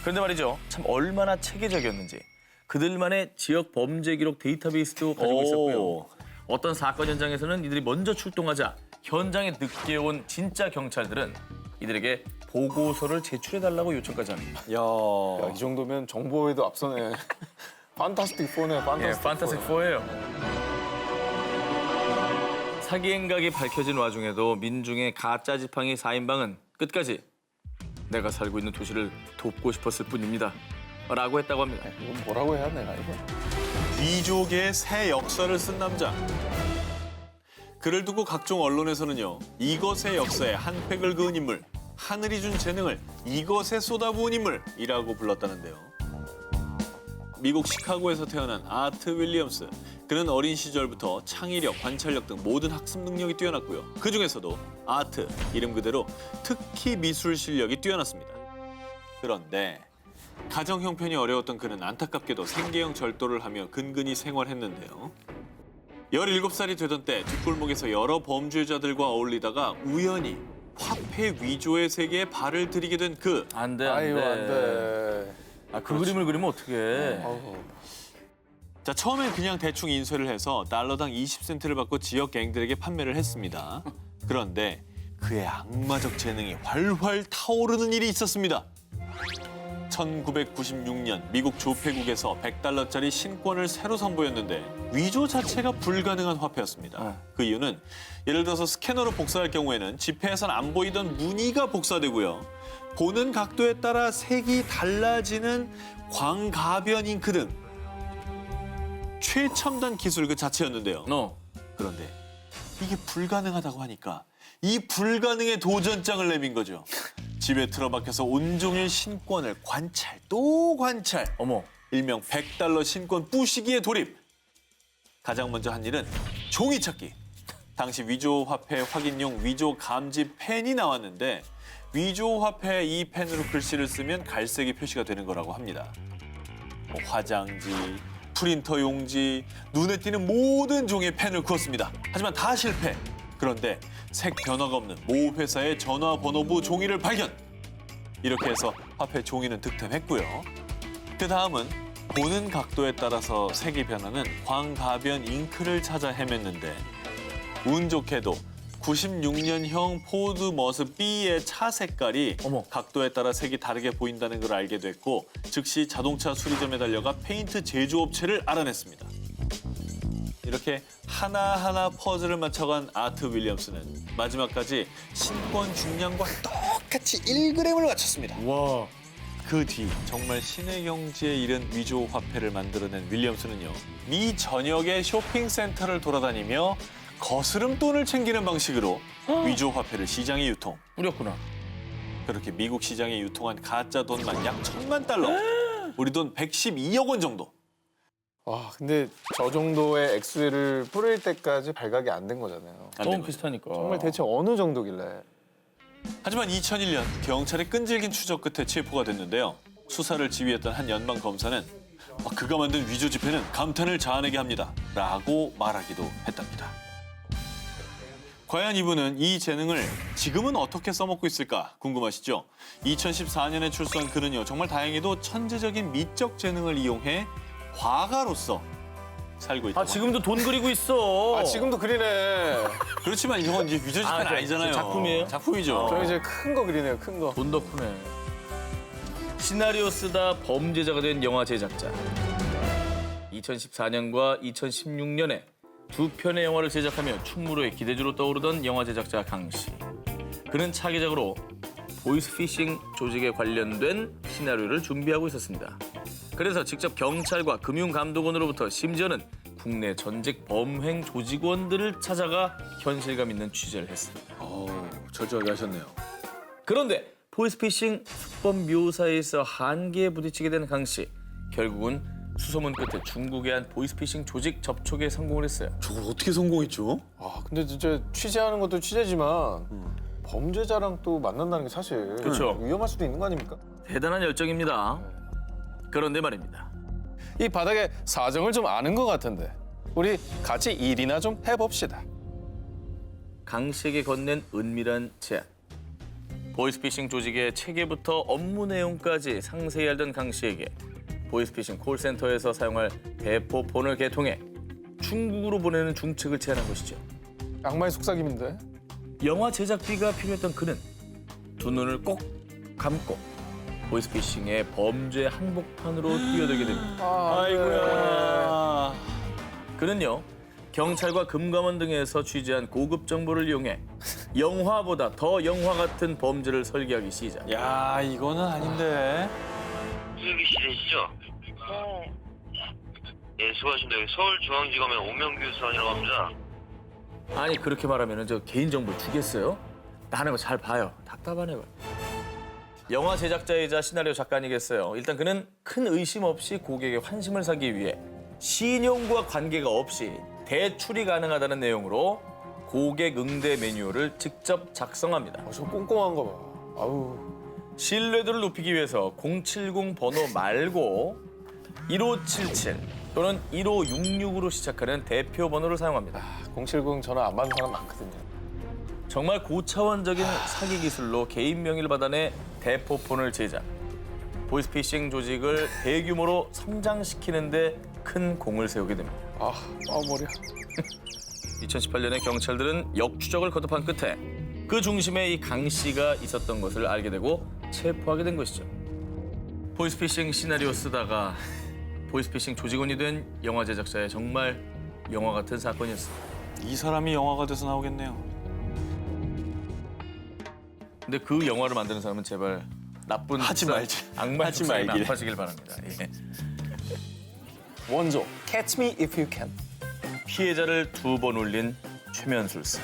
그런데 말이죠. 참 얼마나 체계적이었는지 그들만의 지역 범죄 기록 데이터베이스도 가지고 있었고요. 어떤 사건 현장에서는 이들이 먼저 출동하자 현장에 늦게 온 진짜 경찰들은 이들에게 보고서를 제출해달라고 요청까지 합니다. 야, 이 정도면 정보에도 앞서네. 판타스틱 4네, 예, 판타스틱 4. 판타스틱 4예요. 사기 행각이 밝혀진 와중에도 민중의 가짜 지팡이 4인방은 끝까지 내가 살고 있는 도시를 돕고 싶었을 뿐입니다. 라고 했다고 합니다. 이건 뭐라고 해야 되나, 이거? 위조계의 새 역사를 쓴 남자. 그를 두고 각종 언론에서는요. 이것의 역사에 한 획을 그은 인물, 하늘이 준 재능을 이것에 쏟아부은 인물이라고 불렀다는데요. 미국 시카고에서 태어난 아트 윌리엄스. 그는 어린 시절부터 창의력, 관찰력 등 모든 학습 능력이 뛰어났고요. 그중에서도 아트, 이름 그대로 특히 미술 실력이 뛰어났습니다. 그런데 가정 형편이 어려웠던 그는 안타깝게도 생계형 절도를 하며 근근히 생활했는데요. 17살이 되던 때 뒷골목에서 여러 범죄자들과 어울리다가 우연히 화폐 위조의 세계에 발을 들이게 된 그. 안 돼, 아유, 안 돼. 아, 그 그림을 그리면 어떡해. 자, 처음엔 그냥 대충 인쇄를 해서 달러당 20센트를 받고 지역 갱들에게 판매를 했습니다. 그런데 그의 악마적 재능이 활활 타오르는 일이 있었습니다. 1996년 미국 조폐국에서 100달러짜리 신권을 새로 선보였는데 위조 자체가 불가능한 화폐였습니다. 그 이유는 예를 들어서 스캐너로 복사할 경우에는 지폐에선 안 보이던 무늬가 복사되고요. 보는 각도에 따라 색이 달라지는 광가변 잉크 등 최첨단 기술 그 자체였는데요. 그런데 이게 불가능하다고 하니까 이 불가능의 도전장을 내민 거죠. 집에 틀어박혀서 온종일 신권을 관찰 또 관찰. 어머. 일명 100달러 신권 부시기에 돌입. 가장 먼저 한 일은 종이 찾기. 당시 위조 화폐 확인용 위조 감지 펜이 나왔는데 위조 화폐 이 펜으로 글씨를 쓰면 갈색이 표시가 되는 거라고 합니다. 뭐 화장지, 프린터 용지, 눈에 띄는 모든 종의 펜을 구웠습니다. 하지만 다 실패. 그런데 색 변화가 없는 모 회사의 전화번호부 종이를 발견. 이렇게 해서 화폐 종이는 득템했고요. 그 다음은 보는 각도에 따라서 색이 변하는 광가변 잉크를 찾아 헤맸는데 운 좋게도 96년형 포드 머스 B의 차 색깔이 각도에 따라 색이 다르게 보인다는 걸 알게 됐고 즉시 자동차 수리점에 달려가 페인트 제조업체를 알아냈습니다. 이렇게 하나하나 퍼즐을 맞춰간 아트 윌리엄스는 마지막까지 신권 중량과 똑같이 1g을 맞췄습니다. 와. 그 뒤 정말 신의 경지에 이른 위조 화폐를 만들어낸 윌리엄스는요. 미 전역의 쇼핑센터를 돌아다니며 거스름 돈을 챙기는 방식으로 위조 화폐를 시장에 유통. 뿌렸구나. 그렇게 미국 시장에 유통한 가짜 돈만 약 1,000만 달러. 우리 돈 112억 원 정도. 와, 근데 저 정도의 액수를 뿌릴 때까지 발각이 안 된 거잖아요. 너무 비슷하니까. 정말 대체 어느 정도길래. 하지만 2001년 경찰의 끈질긴 추적 끝에 체포가 됐는데요. 수사를 지휘했던 한 연방 검사는 그가 만든 위조 지폐는 감탄을 자아내게 합니다. 라고 말하기도 했답니다. 과연 이분은 이 재능을 지금은 어떻게 써먹고 있을까 궁금하시죠? 2014년에 출소한 그는요. 정말 다행히도 천재적인 미적 재능을 이용해 화가로서 살고 있다. 아, 지금도 돈 그리고 있어. 아, 지금도 그리네. 그렇지만 이건 이제 위조 지폐는 아니잖아요. 작품이에요? 작품이죠. 저 이제 큰 거 그리네요, 큰 거. 돈 덕후네. 시나리오 쓰다 범죄자가 된 영화 제작자. 2014년과 2016년에 두 편의 영화를 제작하며 충무로의 기대주로 떠오르던 영화 제작자 강 씨. 그는 차기작으로 보이스피싱 조직에 관련된 시나리오를 준비하고 있었습니다. 그래서 직접 경찰과 금융감독원으로부터 심지어는 국내 전직 범행 조직원들을 찾아가 현실감 있는 취재를 했습니다. 철저하게 하셨네요. 그런데 보이스피싱 수법 묘사에 있어 한계에 부딪히게 된 강 씨. 결국은 수소문 끝에 중국의 한 보이스피싱 조직 접촉에 성공을 했어요. 저걸 어떻게 성공했죠? 아, 근데 진짜 취재하는 것도 취재지만 범죄자랑 또 만난다는 게 사실 그렇죠. 위험할 수도 있는 거 아닙니까? 대단한 열정입니다. 그런데 말입니다. 이 바닥에 사정을 좀 아는 것 같은데 우리 같이 일이나 좀 해봅시다. 강 씨에게 건넨 은밀한 제안. 보이스피싱 조직의 체계부터 업무 내용까지 상세히 알던 강 씨에게 보이스피싱 콜센터에서 사용할 대포폰을 개통해 중국으로 보내는 중책을 제안한 것이죠. 악마의 속삭임인데. 영화 제작비가 필요했던 그는 두 눈을 꼭 감고 보이스피싱의 범죄 한복판으로 뛰어들게 됩니다. 아이고야. 그는요, 경찰과 금감원 등에서 취재한 고급 정보를 이용해 영화보다 더 영화 같은 범죄를 설계하기 시작. 야, 이거는 아닌데. 수기 씨 되시죠? 네. 예, 수고하십니다. 여기 서울중앙지검의 오명규 수사관이라고 합니다. 아니 그렇게 말하면 저 개인정보 주겠어요? 나는 거 잘 봐요. 답답하네. 영화 제작자이자 시나리오 작가니겠어요. 일단 그는 큰 의심 없이 고객의 환심을 사기 위해 신용과 관계가 없이 대출이 가능하다는 내용으로 고객 응대 매뉴얼을 직접 작성합니다. 저 꼼꼼한 거 봐. 아우. 신뢰도를 높이기 위해서 070 번호 말고 1577 또는 1566으로 시작하는 대표 번호를 사용합니다. 070 전화 안 받는 사람 많거든요. 정말 고차원적인 사기 기술로 개인 명의를 받아내 대포폰을 제작. 보이스피싱 조직을 대규모로 성장시키는 데 큰 공을 세우게 됩니다. 머리야. 2018년에 경찰들은 역추적을 거듭한 끝에 그 중심에 이 강 씨가 있었던 것을 알게 되고 체포하게 된 것이죠. 보이스피싱 시나리오 쓰다가 보이스피싱 조직원이 된 영화 제작자의 정말 영화 같은 사건이었습니다. 이 사람이 영화가 돼서 나오겠네요. 근데 그 영화를 만드는 사람은 제발 나쁜 하지 속삭- 말지. 악마의 하지 속삭임에 말길. 안 빠지길 바랍니다. 예. 원조 Catch Me If You Can. 피해자를 2번 울린 최면술사.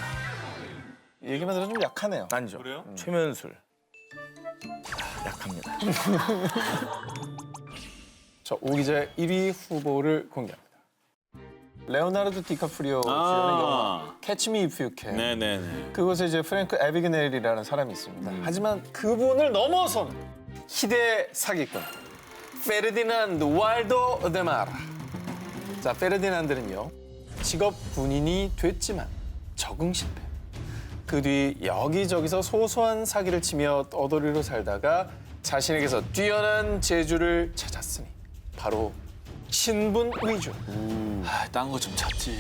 얘기만 들으면 좀 약하네요. 아니죠. 그래요? 최면술. 약합니다. 저 오기자의 1위 후보를 공개합니다. 레오나르도 디카프리오 주연의 영화 Catch Me If You Can. 네네네. 그곳에 이제 프랭크 에비그넬이라는 사람이 있습니다. 하지만 그분을 넘어선 희대 사기꾼 페르디난드 왈도 데 마라. 자, 페르디난드는요 직업 군인이 됐지만 적응 실패. 그 뒤 여기저기서 소소한 사기를 치며 떠돌이로 살다가 자신에게서 뛰어난 재주를 찾았으니 바로 신분 위조. 딴 거 좀 찾지.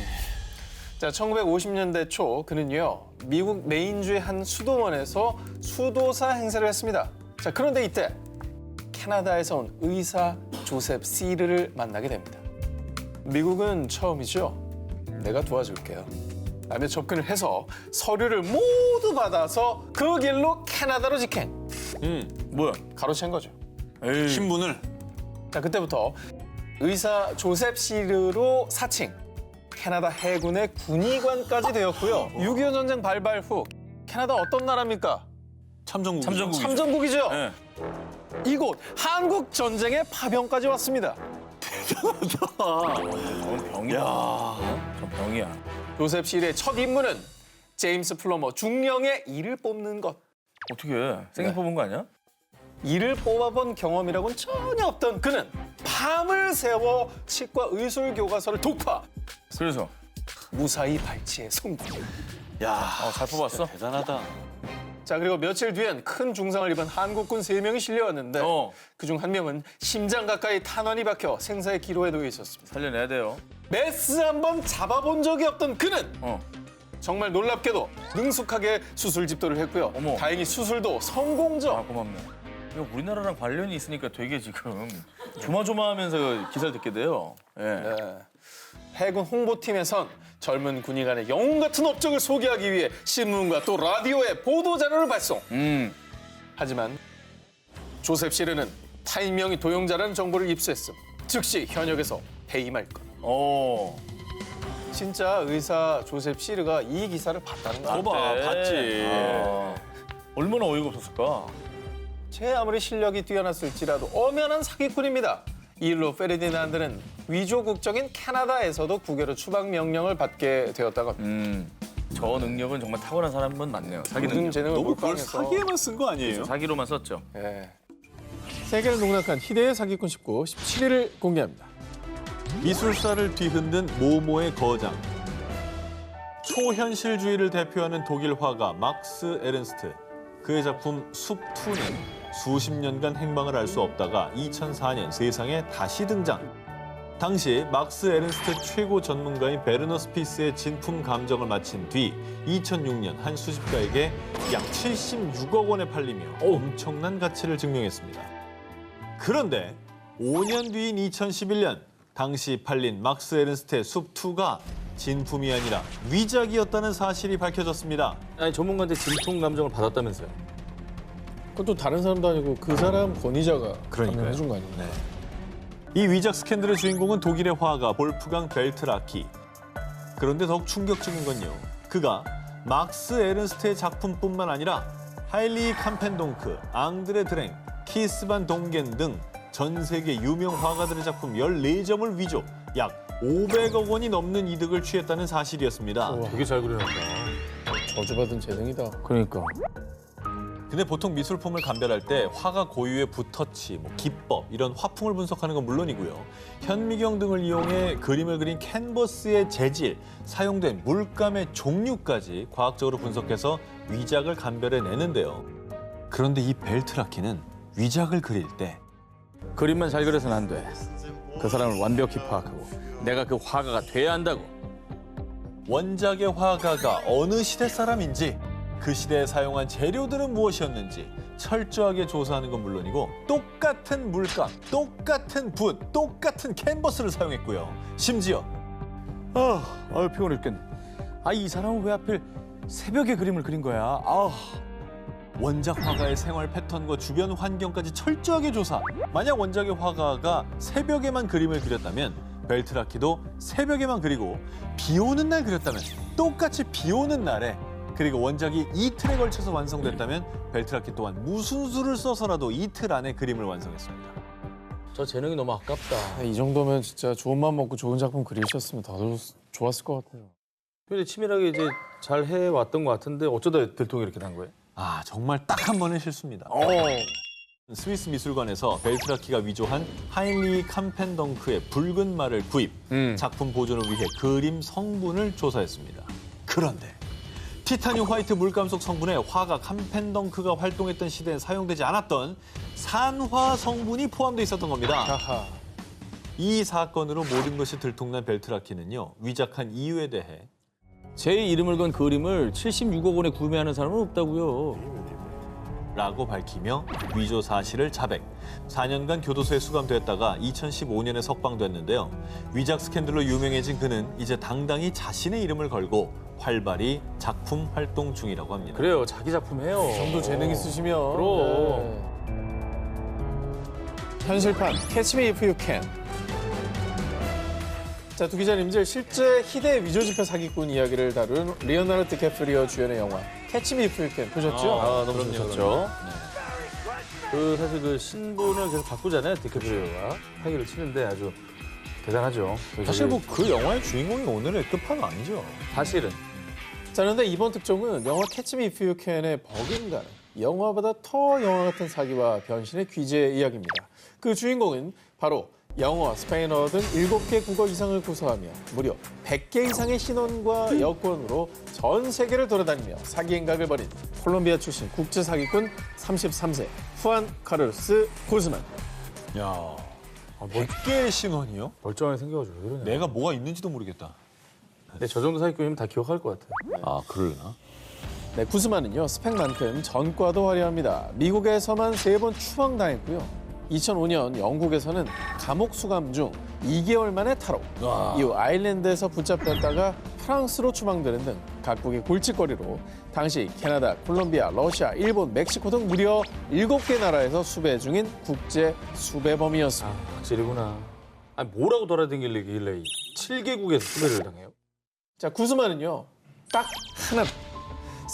자, 1950년대 초 그는요 미국 메인주의 한 수도원에서 수도사 행세를 했습니다. 자, 그런데 이때 캐나다에서 온 의사 조셉 시르를 만나게 됩니다. 미국은 처음이죠. 내가 도와줄게요. 라며 접근을 해서 서류를 모두 받아서 그 길로 캐나다로 직행. 뭐야? 가로챈 거죠. 에이. 신분을. 자, 그때부터 의사 조셉 시르로 사칭. 캐나다 해군의 군의관까지 되었고요. 6.25 전쟁 발발 후 캐나다 어떤 나라입니까? 참전국. 참전국이죠. 참전국이죠. 예. 이곳 한국 전쟁의 파병까지 왔습니다. 저건 병이야. 저 병이야. 조셉 시르의 첫 임무는 제임스 플러머 중령의 이를 뽑는 것. 어떻게 해? 생일 뽑은 거 아니야? 이를 뽑아본 경험이라고는 전혀 없던 그는 밤을 새워 치과 의술 교과서를 독파. 그래서 무사히 발치에 성공. 야, 잘 뽑았어? 대단하다. 자, 그리고 며칠 뒤엔 큰 중상을 입은 한국군 3명이 실려왔는데 그중 한 명은 심장 가까이 탄환이 박혀 생사의 기로에 놓여 있었습니다. 살려내야 돼요. 메스 한 번 잡아본 적이 없던 그는 정말 놀랍게도 능숙하게 수술 집도를 했고요. 어머. 다행히 수술도 성공적. 고맙네. 이거 우리나라랑 관련이 있으니까 되게 지금 조마조마하면서 기사를 듣게 돼요. 예. 네. 해군 홍보팀에선 젊은 군의관의 영웅 같은 업적을 소개하기 위해 신문과 또 라디오에 보도 자료를 발송. 하지만 조셉 시르는 타인명의 도용자라는 정보를 입수했음. 즉시 현역에서 해임할 것. 진짜 의사 조셉 시르가 이 기사를 봤다는 거. 봤지. 얼마나 어이가 없었을까? 제 아무리 실력이 뛰어났을지라도 엄연한 사기꾼입니다. 이 일로 페르디난드는 위조 국적인 캐나다에서도 국외로 추방 명령을 받게 되었다고 합니다. 저 능력은 정말 타고난 사람은 맞네요. 사기 모든 능력. 재능을 너무 그걸 몰빵해서. 사기에만 쓴 거 아니에요? 사기로만 썼죠. 예. 세계를 농락한 희대의 사기꾼 19, 17일을 공개합니다. 미술사를 뒤흔든 모모의 거장. 초현실주의를 대표하는 독일 화가 막스 에른스트. 그의 작품 숲2는 수십 년간 행방을 알 수 없다가 2004년 세상에 다시 등장. 당시 막스 에른스트 최고 전문가인 베르너 스피스의 진품 감정을 마친 뒤 2006년 한 수집가에게 약 76억 원에 팔리며 엄청난 가치를 증명했습니다. 그런데 5년 뒤인 2011년 당시 팔린 막스 에른스트의 숲2가 진품이 아니라 위작이었다는 사실이 밝혀졌습니다. 아니 전문가한테 진품 감정을 받았다면서요. 그것도 다른 사람도 아니고 그 사람 권위자가 그러니까요. 해준 거 아닙니까? 이 위작 스캔들의 주인공은 독일의 화가 볼프강 벨트라키. 그런데 더욱 충격적인 건요. 그가 막스 에른스트의 작품뿐만 아니라 하일리 캄펜동크, 앙드레 드랭, 키스 반 동겐 등 전 세계 유명 화가들의 작품 14점을 위조, 약 500억 원이 넘는 이득을 취했다는 사실이었습니다. 되게 잘 그려놨다. 저주받은 재능이다. 그러니까. 근데 보통 미술품을 감별할 때 화가 고유의 붓터치, 기법 이런 화풍을 분석하는 건 물론이고요. 현미경 등을 이용해 그림을 그린 캔버스의 재질, 사용된 물감의 종류까지 과학적으로 분석해서 위작을 감별해내는데요. 그런데 이 벨트라키는 위작을 그릴 때 그림만 잘 그려서는 안 돼. 그 사람을 완벽히 파악하고 내가 그 화가가 돼야 한다고. 원작의 화가가 어느 시대 사람인지, 그 시대에 사용한 재료들은 무엇이었는지 철저하게 조사하는 건 물론이고 똑같은 물감, 똑같은 붓, 똑같은 캔버스를 사용했고요. 심지어 아유 피곤해 죽겠네. 이 사람은 왜 하필 새벽에 그림을 그린 거야? 원작 화가의 생활 패턴과 주변 환경까지 철저하게 조사. 만약 원작의 화가가 새벽에만 그림을 그렸다면 벨트라키도 새벽에만 그리고 비 오는 날 그렸다면 똑같이 비 오는 날에, 그리고 원작이 이틀에 걸쳐서 완성됐다면 벨트라키 또한 무슨 수를 써서라도 이틀 안에 그림을 완성했습니다. 저 재능이 너무 아깝다. 이 정도면 진짜 좋은 맘 먹고 좋은 작품 그리셨으면 더 좋았을 것 같아요. 근데 치밀하게 이제 잘 해왔던 것 같은데 어쩌다 들통이 이렇게 난 거예요? 정말 딱 한 번의 실수입니다. 스위스 미술관에서 벨트라키가 위조한 하일리 캄펜덩크의 붉은 말을 구입, 작품 보존을 위해 그림 성분을 조사했습니다. 그런데 티타늄 화이트 물감 속 성분에 화가 캄펜덩크가 활동했던 시대에 사용되지 않았던 산화 성분이 포함돼 있었던 겁니다. 하하. 이 사건으로 모든 것이 들통난 벨트라키는요, 위작한 이유에 대해 제 이름을 건 그림을 76억 원에 구매하는 사람은 없다고요. 라고 밝히며 위조 사실을 자백. 4년간 교도소에 수감됐다가 2015년에 석방됐는데요. 위작 스캔들로 유명해진 그는 이제 당당히 자신의 이름을 걸고 활발히 작품 활동 중이라고 합니다. 그래요, 자기 작품 해요. 정도 재능 있으시면. 그럼. 현실판 Catch Me If You Can. 자, 두 기자님들, 실제 희대 위조 지폐 사기꾼 이야기를 다룬 리오나르도 디카프리오 주연의 영화 Catch Me If You Can 보셨죠? 너무 좋죠. 사실 그 신분을 계속 바꾸잖아요, 디카프리오가. 사기를 치는데 아주 대단하죠. 사실 그 영화의 주인공이 오늘의 끝판은 아니죠. 사실은. 자, 그런데 이번 특종은 영화 Catch Me If You Can의 버금가는 영화보다 더 영화 같은 사기와 변신의 귀재의 이야기입니다. 그 주인공은 바로 영어, 스페인어 등 7개 국어 이상을 구사하며 무려 100개 이상의 신원과 여권으로 전 세계를 돌아다니며 사기 행각을 벌인 콜롬비아 출신 국제 사기꾼 33세 후안 카를로스 구스만. 야, 100개의 신원이요? 멀쩡하게 생겨가지고 왜 그러냐. 내가 뭐가 있는지도 모르겠다. 근데 저 정도 사기꾼이면 다 기억할 것 같아요. 그러려나? 네, 구스만은요, 스펙만큼 전과도 화려합니다. 미국에서만 3번 추방당했고요. 2005년 영국에서는 감옥 수감 중 2개월 만에 탈옥. 이후 아일랜드에서 붙잡혔다가 프랑스로 추방되는 등 각국의 골칫거리로 당시 캐나다, 콜롬비아, 러시아, 일본, 멕시코 등 무려 7개 나라에서 수배 중인 국제 수배범이었습니다. 확실이구나. 뭐라고 돌아다니길래 7개국에서 수배를 당해요? 자, 구스만은요, 딱 하나.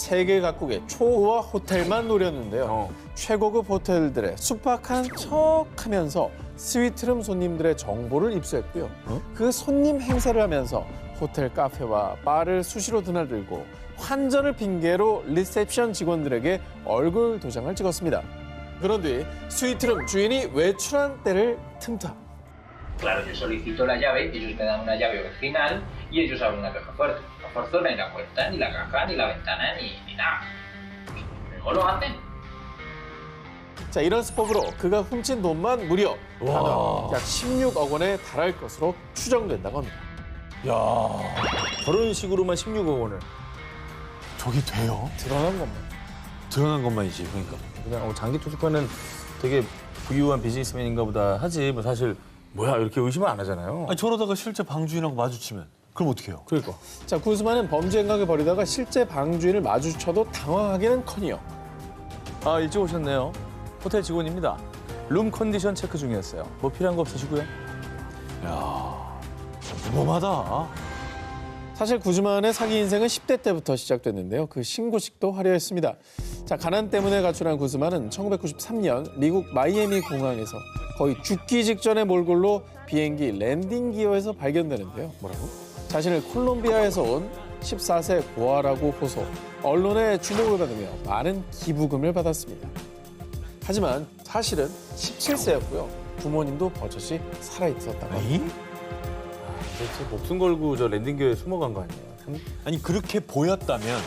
세계 각국의 초호화 호텔만 노렸는데요. 최고급 호텔들의 숙박한 척하면서 스위트룸 손님들의 정보를 입수했고요. 그 손님 행세를 하면서 호텔 카페와 바를 수시로 드나들고 환전을 핑계로 리셉션 직원들에게 얼굴 도장을 찍었습니다. 그런 뒤 스위트룸 주인이 외출한 때를 틈타. Claro, yo solicito la llave, ellos me dan una llave original y ellos abren una caja fuerte. La forzona y la puerta, ni la caja, ni la ventana, ni nada. Luego lo hacen. 자, 이런 수법으로 그가 훔친 돈만 무려 단원 약 16억 원에 달할 것으로 추정된다고 합니다. 저런 식으로만 16억 원을. 저게 돼요? 드러난 것만. 드러난 것만이지, 그러니까. 그냥 장기 투숙하는 되게 부유한 비즈니스맨인가 보다 하지. 뭐 사실 뭐야 이렇게 의심을 안 하잖아요. 아니, 저러다가 실제 방주인하고 마주치면 그럼 어떻게 해요? 그러니까. 자, 구스만은 범죄 행각을 벌이다가 실제 방주인을 마주쳐도 당황하기는커녕 아, 일찍 오셨네요. 호텔 직원입니다. 룸 컨디션 체크 중이었어요. 뭐 필요한 거 없으시고요? 무범하다. 사실 구즈만의 사기 인생은 10대 때부터 시작됐는데요. 그 신고식도 화려했습니다. 자, 가난 때문에 가출한 구즈만은 1993년 미국 마이애미 공항에서 거의 죽기 직전의 몰골로 비행기 랜딩 기어에서 발견되는데요. 뭐라고? 자신을 콜롬비아에서 온 14세 고아라고 호소, 언론의 주목을 받으며 많은 기부금을 받았습니다. 하지만 사실은 17세였고요. 부모님도 버젓이 살아있었다고 합니다. 도대체 목숨 걸고 저 랜딩기어에 숨어간 거 아니에요? 참 아니, 그렇게 보였다면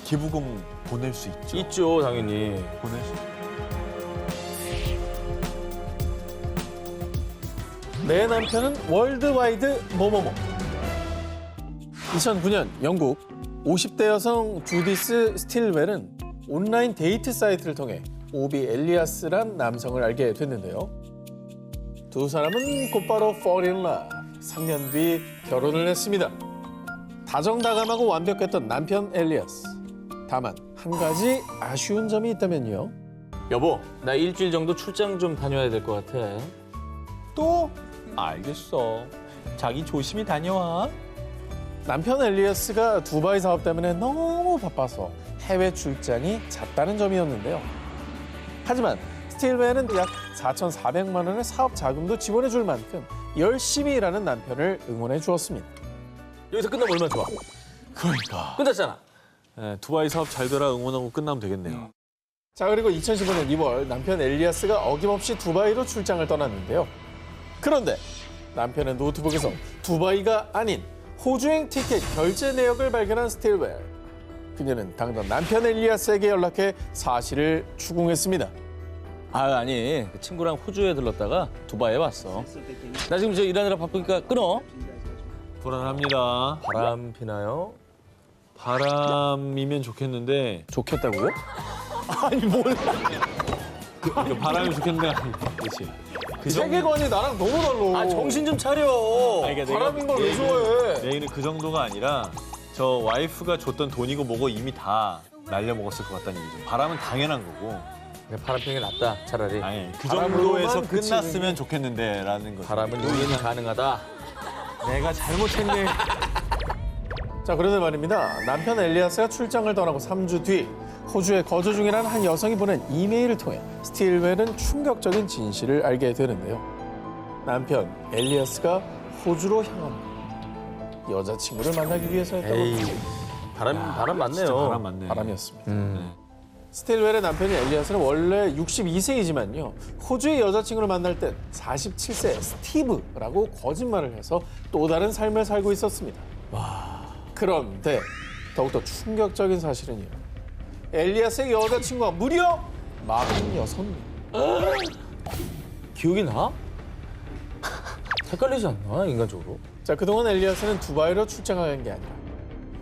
기부금 보낼 수 있죠. 있죠, 당연히. 보낼 수 내 남편은 월드와이드 뭐뭐뭐. 2009년 영국 50대 여성 주디스 스틸웰은 온라인 데이트 사이트를 통해 오비 엘리아스란 남성을 알게 됐는데요. 두 사람은 곧바로 fall in love. 3년 뒤 결혼을 했습니다. 다정다감하고 완벽했던 남편 엘리아스. 다만 한 가지 아쉬운 점이 있다면요. 여보, 나 일주일 정도 출장 좀 다녀야 될 것 같아. 또? 알겠어. 자기 조심히 다녀와. 남편 엘리아스가 두바이 사업 때문에 너무 바빠서 해외 출장이 잦다는 점이었는데요. 하지만 스틸웰은 약 4,400만 원의 사업 자금도 지원해 줄 만큼 열심히 일하는 남편을 응원해 주었습니다. 여기서 끝나면 얼마나 좋아. 그러니까. 끝났잖아. 네, 두바이 사업 잘 되라 응원하고 끝나면 되겠네요. 자, 그리고 2015년 2월 남편 엘리아스가 어김없이 두바이로 출장을 떠났는데요. 그런데 남편의 노트북에서 두바이가 아닌 호주행 티켓 결제 내역을 발견한 스틸웰. 그녀는 당장 남편 엘리아스에게 연락해 사실을 추궁했습니다. 아니, 그 친구랑 호주에 들렀다가 두바이에 왔어. 나 지금 저 일하느라 바쁘니까 끊어. 불안합니다. 바람 피나요? 바람이면 좋겠는데. 좋겠다고요? 아니, 뭘. 바람이 좋겠는데. 그렇지. 세계관이 나랑 너무 달라. 아, 정신 좀 차려. 바람인 걸 왜 좋아해? 내 얘기는 그 정도가 아니라 저 와이프가 줬던 돈이고 뭐고 이미 다 날려먹었을 것 같다는 얘기죠. 바람은 당연한 거고. 바람 피는 게 낫다, 차라리. 아니, 그 바람으로만 정도에서 그치는 끝났으면 좋겠는데 라는 거죠. 바람은 요리는 가능하다. 내가 잘못했네. 자, 그런데 말입니다. 남편 엘리아스가 출장을 떠나고 3주 뒤 호주에 거주 중이라는 한 여성이 보낸 이메일을 통해 스틸웰은 충격적인 진실을 알게 되는데요. 남편 엘리아스가 호주로 향합니다. 여자친구를 만나기 위해서였다고 에이, 합니다. 바람 맞네요. 진짜 바람 맞네. 바람이었습니다. 스틸웰의 남편인 엘리아스는 원래 62세이지만요. 호주의 여자친구를 만날 땐 47세 스티브라고 거짓말을 해서 또 다른 삶을 살고 있었습니다. 그런데 더욱더 충격적인 사실은요. 엘리아스의 여자친구가 무려 46명. 기억이 나? 헷갈리지 않나, 인간적으로? 자, 그동안 엘리아스는 두바이로 출장한 게 아니라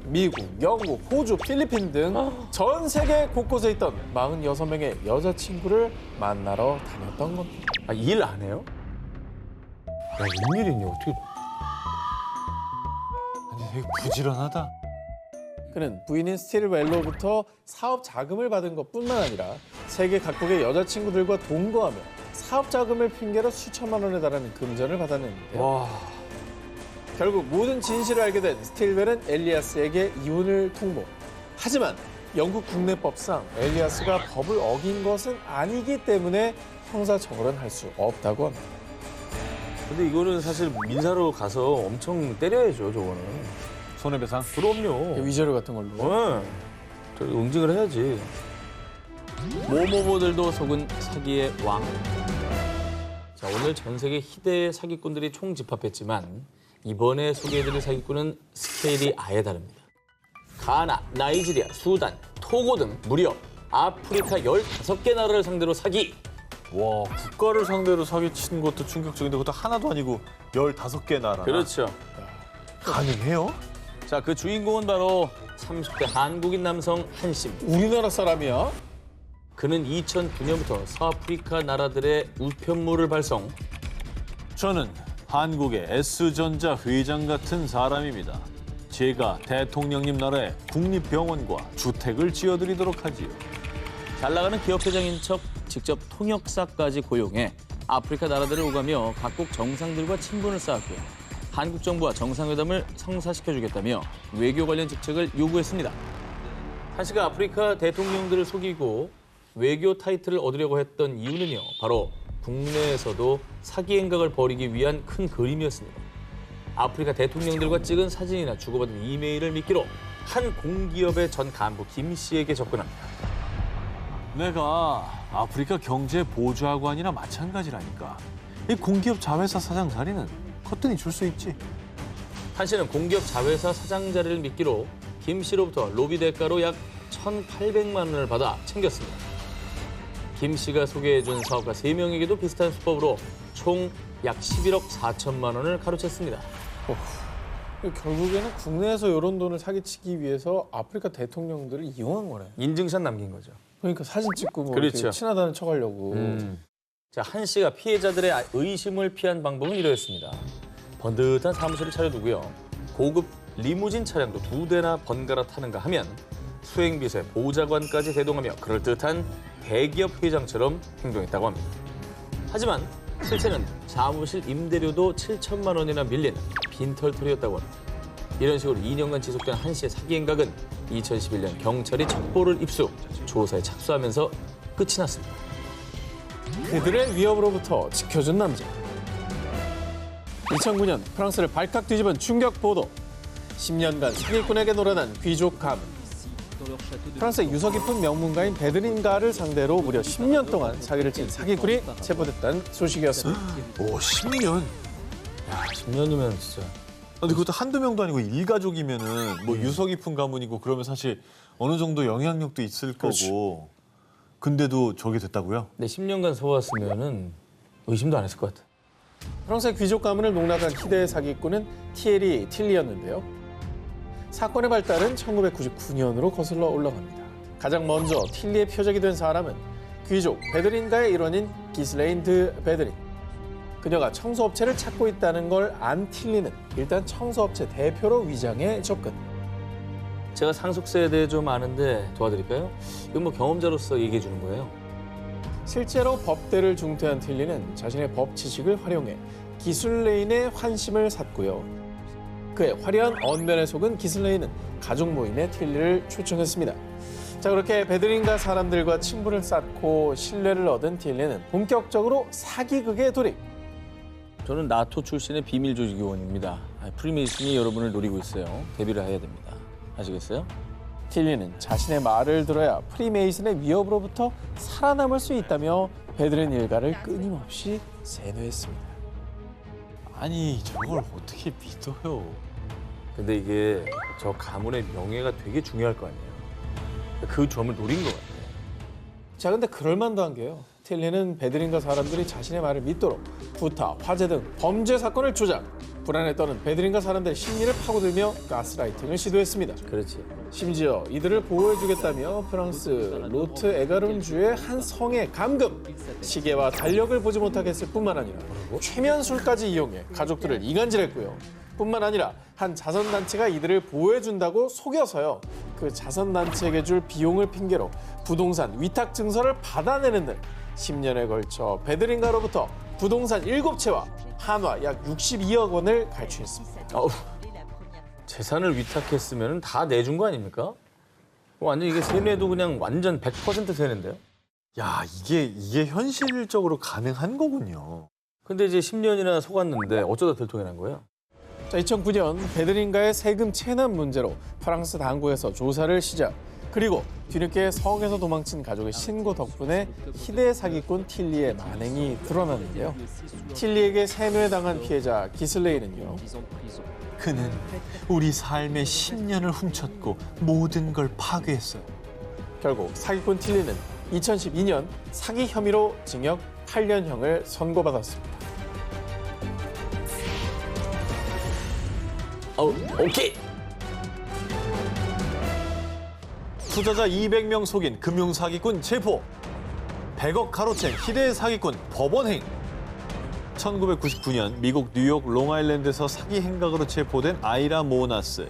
미국, 영국, 호주, 필리핀 등 전 세계 곳곳에 있던 46명의 여자친구를 만나러 다녔던 겁니다. 아, 일 안 해요? 야, 웬일이니, 어떻게. 아니, 되게 부지런하다. 그는 부인인 스틸웰로부터 사업 자금을 받은 것뿐만 아니라 세계 각국의 여자친구들과 동거하며 사업 자금을 핑계로 수천만 원에 달하는 금전을 받았는데요. 와. 결국 모든 진실을 알게 된 스틸웰은 엘리아스에게 이혼을 통보. 하지만 영국 국내법상 엘리아스가 법을 어긴 것은 아니기 때문에 형사처벌은 할 수 없다고 합니다. 근데 이거는 사실 민사로 가서 엄청 때려야죠, 저거는. 손해배상? 그럼요. 위자료 같은 걸로. 네. 저 응징을 해야지. 모모모들도 속은 사기의 왕. 자, 오늘 전 세계 희대의 사기꾼들이 총집합했지만 이번에 소개해드릴 사기꾼은 스케일이 아예 다릅니다. 가나, 나이지리아, 수단, 토고 등 무려 아프리카 15개 나라를 상대로 사기. 와, 국가를 상대로 사기친 것도 충격적인데 그것도 하나도 아니고 15개 나라. 그렇죠. 가능해요? 자, 그 주인공은 바로 30대 한국인 남성 한 씨입니다. 우리나라 사람이야? 그는 2009년부터 서아프리카 나라들의 우편물을 발송, 저는 한국의 S전자 회장 같은 사람입니다. 제가 대통령님 나라에 국립병원과 주택을 지어드리도록 하지요. 잘 나가는 기업 회장인 척 직접 통역사까지 고용해 아프리카 나라들을 오가며 각국 정상들과 친분을 쌓았고요. 한국 정부와 정상회담을 성사시켜주겠다며 외교 관련 직책을 요구했습니다. 한 씨가 아프리카 대통령들을 속이고 외교 타이틀을 얻으려고 했던 이유는요. 바로 국내에서도 사기 행각을 벌이기 위한 큰 그림이었습니다. 아프리카 대통령들과 찍은 사진이나 주고받은 이메일을 미끼로 한 공기업의 전 간부 김 씨에게 접근합니다. 내가 아프리카 경제보좌관이나 마찬가지라니까. 이 공기업 자회사 사장 자리는 거뜬히 줄 수 있지. 한 씨는 공기업 자회사 사장 자리를 미끼로 김 씨로부터 로비 대가로 약 1,800만 원을 받아 챙겼습니다. 김 씨가 소개해준 사업가 3명에게도 비슷한 수법으로 총 약 11억 4천만 원을 가로챘습니다. 결국에는 국내에서 이런 돈을 사기치기 위해서 아프리카 대통령들을 이용한 거네. 인증샷 남긴 거죠. 그러니까 사진 찍고 뭐 그렇죠. 이렇게 친하다는 척하려고. 자, 한 씨가 피해자들의 의심을 피한 방법은 이러했습니다. 번듯한 사무실을 차려두고요. 고급 리무진 차량도 2대나 번갈아 타는가 하면 수행비서의 보좌관까지 대동하며 그럴듯한 대기업 회장처럼 행동했다고 합니다. 하지만 실제는 사무실 임대료도 7천만 원이나 밀린 빈털터리였다고 합니다. 이런 식으로 2년간 지속된 한 씨의 사기 행각은 2011년 경찰이 첩보를 입수, 조사에 착수하면서 끝이 났습니다. 그들의 위협으로부터 지켜준 남자. 2009년 프랑스를 발칵 뒤집은 충격 보도. 10년간 사기꾼에게 놀아난 귀족 가문. 프랑스의 유서 깊은 명문가인 베드린가를 상대로 무려 10년 동안 사기를 친 사기꾼이 체포됐다는 소식이었습니다. 오, 10년? 야, 10년이면 진짜. 근데 그것도 한두 명도 아니고 일가족이면은 뭐 유서 깊은 가문이고 그러면 사실 어느 정도 영향력도 있을 거고. 근데도 저게 됐다고요? 네, 10년간 서왔으면은 의심도 안 했을 것 같아. 프랑스의 귀족 가문을 농락한 희대의 사기꾼은 티에리 틸리였는데요. 사건의 발달은 1999년으로 거슬러 올라갑니다. 가장 먼저 틸리의 표적이 된 사람은 귀족 베드린가의 일원인 기슬레인 드 베드린. 그녀가 청소업체를 찾고 있다는 걸 안 틸리는 일단 청소업체 대표로 위장해 접근. 제가 상속세에 대해 좀 아는데 도와드릴까요? 이건 뭐 경험자로서 얘기해 주는 거예요. 실제로 법대를 중퇴한 틸리는 자신의 법 지식을 활용해 기슬레인의 환심을 샀고요. 그의 화려한 언변에 속은 기슬레인은 가족 모임에 틸리를 초청했습니다. 자, 그렇게 베드린가 사람들과 친분을 쌓고 신뢰를 얻은 틸리는 본격적으로 사기극에 돌입. 저는 나토 출신의 비밀 조직 요원입니다. 프리메이슨이 여러분을 노리고 있어요. 대비를 해야 됩니다. 아시겠어요? 틸리는 자신의 말을 들어야 프리메이슨의 위협으로부터 살아남을 수 있다며 베드린 일가를 끊임없이 세뇌했습니다. 아니, 저걸 어떻게 믿어요? 근데 이게 저 가문의 명예가 되게 중요할 거 아니에요. 그 점을 노린 것 같아요. 자, 근데 그럴만도 한 게요. 틸리는 베드린가 사람들이 자신의 말을 믿도록 부타, 화재 등 범죄 사건을 조작. 불안에 떠는 베드린가 사람들의 심리를 파고들며 가스라이팅을 시도했습니다. 그렇지. 심지어 이들을 보호해주겠다며 프랑스 로트 에가룬주의 한 성에 감금, 시계와 달력을 보지 못하게 했을 뿐만 아니라 최면술까지 이용해 가족들을 이간질했고요. 뿐만 아니라 한 자선단체가 이들을 보호해준다고 속여서요. 그 자선단체에게 줄 비용을 핑계로 부동산 위탁 증서를 받아내는 등 10년에 걸쳐 베드린가로부터 부동산 7채와 한화 약 62억 원을 갈취했습니다. 재산을 위탁했으면 다 내준 거 아닙니까? 완전 이게 세뇌도 그냥 완전 100% 세뇌인데요. 야, 이게 현실적으로 가능한 거군요. 근데 이제 10년이나 속았는데 어쩌다 들통이 난 거예요? 자, 2009년 베드린가의 세금 체납 문제로 프랑스 당국에서 조사를 시작. 그리고 뒤늦게 성에서 도망친 가족의 신고 덕분에 희대 사기꾼 틸리의 만행이 드러났는데요. 틸리에게 세뇌당한 피해자 기슬레이는요. 그는 우리 삶의 10년을 훔쳤고 모든 걸 파괴했어요. 결국 사기꾼 틸리는 2012년 사기 혐의로 징역 8년형을 선고받았습니다. 오케이. 투자자 200명 속인 금융사기꾼 체포. 100억 가로챈 희대의 사기꾼 법원행. 1999년 미국 뉴욕 롱아일랜드에서 사기 행각으로 체포된 아이라 모나스.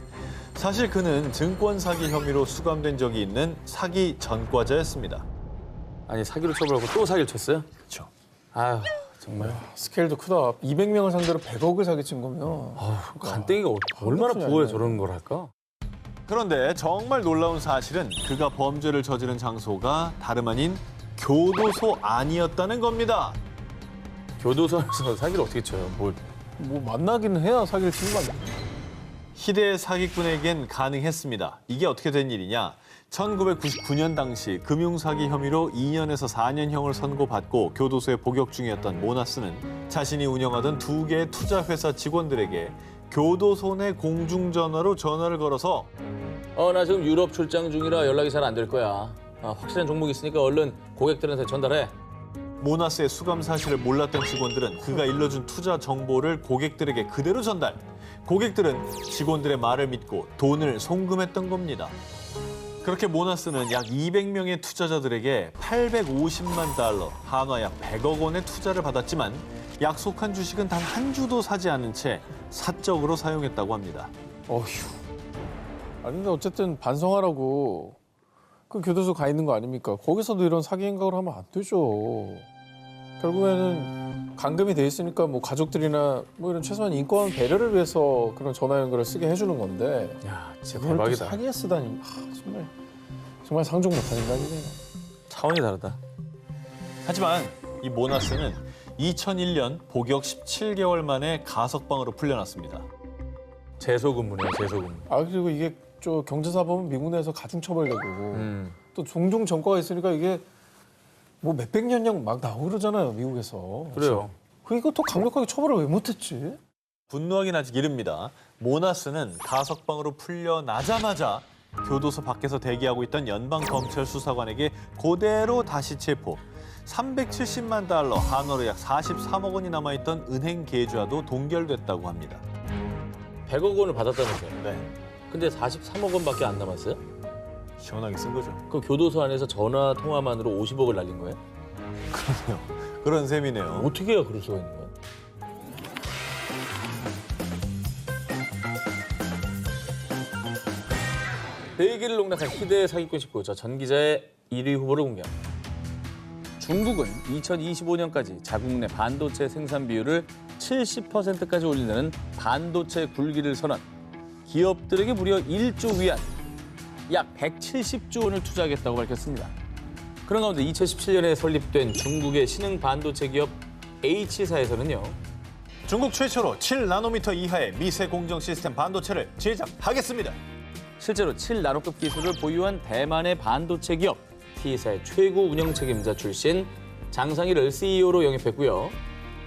사실 그는 증권 사기 혐의로 수감된 적이 있는 사기 전과자였습니다. 아니 사기로 처벌하고 또 사기를 쳤어요? 그렇죠. 아유 정말. 스케일도 크다. 200명을 상대로 100억을 사기친 거면. 간땡이가 얼마나 큰일 부어야 났네. 저런 걸 할까? 그런데 정말 놀라운 사실은 그가 범죄를 저지른 장소가 다름 아닌 교도소 아니었다는 겁니다. 교도소에서 사기를 어떻게 쳐요? 뭐 만나기는 해야 사기를 치는 거 아니야? 희대의 사기꾼에겐 가능했습니다. 이게 어떻게 된 일이냐? 1999년 당시 금융사기 혐의로 2년에서 4년형을 선고받고 교도소에 복역 중이었던 모나스는 자신이 운영하던 2개의 투자회사 직원들에게 교도소 내 공중전화로 전화를 걸어서 나 지금 유럽 출장 중이라 연락이 잘 안 될 거야. 확실한 종목이 있으니까 얼른 고객들한테 전달해. 모나스의 수감 사실을 몰랐던 직원들은 그가 일러준 투자 정보를 고객들에게 그대로 전달. 고객들은 직원들의 말을 믿고 돈을 송금했던 겁니다. 그렇게 모나스는 약 200명의 투자자들에게 850만 달러, 한화 약 100억 원의 투자를 받았지만 약속한 주식은 단 한 주도 사지 않은 채 사적으로 사용했다고 합니다. 어휴. 아니 근데 어쨌든 반성하라고 그 교도소 가 있는 거 아닙니까? 거기서도 이런 사기 행각을 하면 안 되죠. 결국에는 감금이 돼 있으니까 뭐 가족들이나 뭐 이런 최소한 인권 배려를 위해서 그런 전화 연결을 쓰게 해주는 건데. 야 진짜 그걸 또 대박이다. 사기에 쓰다니. 정말 상종 못한 인간이네요. 차원이 다르다. 하지만 이 모나스는 2001년 복역 17개월 만에 가석방으로 풀려났습니다. 재소근무네요, 재소근무. 그리고 이게 저 경제사범은 미국 내에서 가중처벌되고 또 종종 전과가 있으니까 이게 뭐 몇백 년형 막 나오고 그러잖아요, 미국에서. 그래요. 이거 더 강력하게 처벌을 왜 못했지? 분노하긴 아직 이릅니다. 모나스는 가석방으로 풀려나자마자 교도소 밖에서 대기하고 있던 연방검찰 수사관에게 그대로 다시 체포. 370만 달러, 한화로 약 43억 원이 남아있던 은행 계좌도 동결됐다고 합니다. 100억 원을 받았다면서요? 네, 근데 43억 원밖에 안 남았어요? 시원하게 쓴 거죠. 그 교도소 안에서 전화 통화만으로 50억을 날린 거예요? 그런 셈이네요. 어떻게 해야 그럴 수가 있는 거야? 세계를 농락한 희대의 사기꾼 19. 전 기자의 1위 후보를 공개합니다. 중국은 2025년까지 자국 내 반도체 생산 비율을 70%까지 올리는 반도체 굴기를 선언. 기업들에게 무려 1조 위안, 약 170조 원을 투자하겠다고 밝혔습니다. 그런 가운데 2017년에 설립된 중국의 신흥 반도체 기업 H사에서는요. 중국 최초로 7나노미터 이하의 미세 공정 시스템 반도체를 제작하겠습니다. 실제로 7나노급 기술을 보유한 대만의 반도체 기업 T사의 최고 운영 책임자 출신 장상일을 CEO로 영입했고요.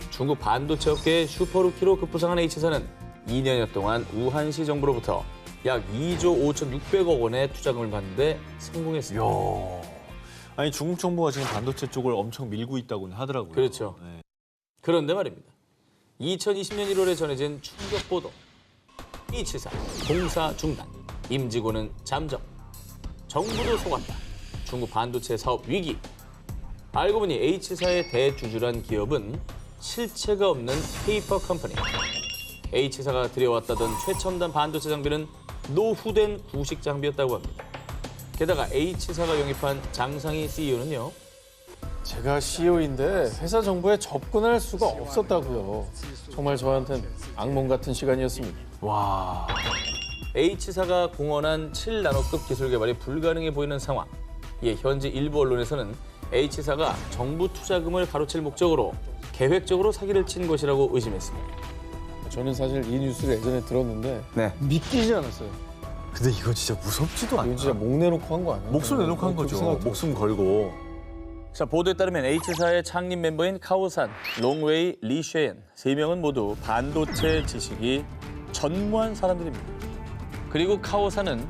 중국 반도체 업계의 슈퍼루키로 급부상한 H사는 2년여 동안 우한시 정부로부터 약 2조 5,600억 원의 투자금을 받는 데 성공했습니다. 아니 중국 정부가 지금 반도체 쪽을 엄청 밀고 있다고는 하더라고요. 그렇죠. 네. 그런데 말입니다. 2020년 1월에 전해진 충격 보도. H사 공사 중단, 임직원은 잠적, 정부도 속았다. 중국 반도체 사업 위기. 알고 보니 H사의 대주주란 기업은 실체가 없는 페이퍼 컴퍼니. H사가 들여왔다던 최첨단 반도체 장비는 노후된 구식 장비였다고 합니다. 게다가 H사가 영입한 장상희 CEO는요. 제가 CEO인데 회사 정보에 접근할 수가 없었다고요. 정말 저한테는 악몽 같은 시간이었습니다. 와, H사가 공언한 7나노급 기술 개발이 불가능해 보이는 상황. 이에 현지 일부 언론에서는 H사가 정부 투자금을 가로챌 목적으로 계획적으로 사기를 친 것이라고 의심했습니다. 저는 사실 이 뉴스를 예전에 들었는데 네. 믿기지 않았어요. 근데 이거 진짜 무섭지도 않아. 이건 진짜 목 내놓고 한 거 아니에요? 목숨 내놓고 한 거죠. 목숨 걸고. 자, 보도에 따르면 H사의 창립 멤버인 카오산, 롱웨이, 리쉐엔 3명은 모두 반도체 지식이 전무한 사람들입니다. 그리고 카오산은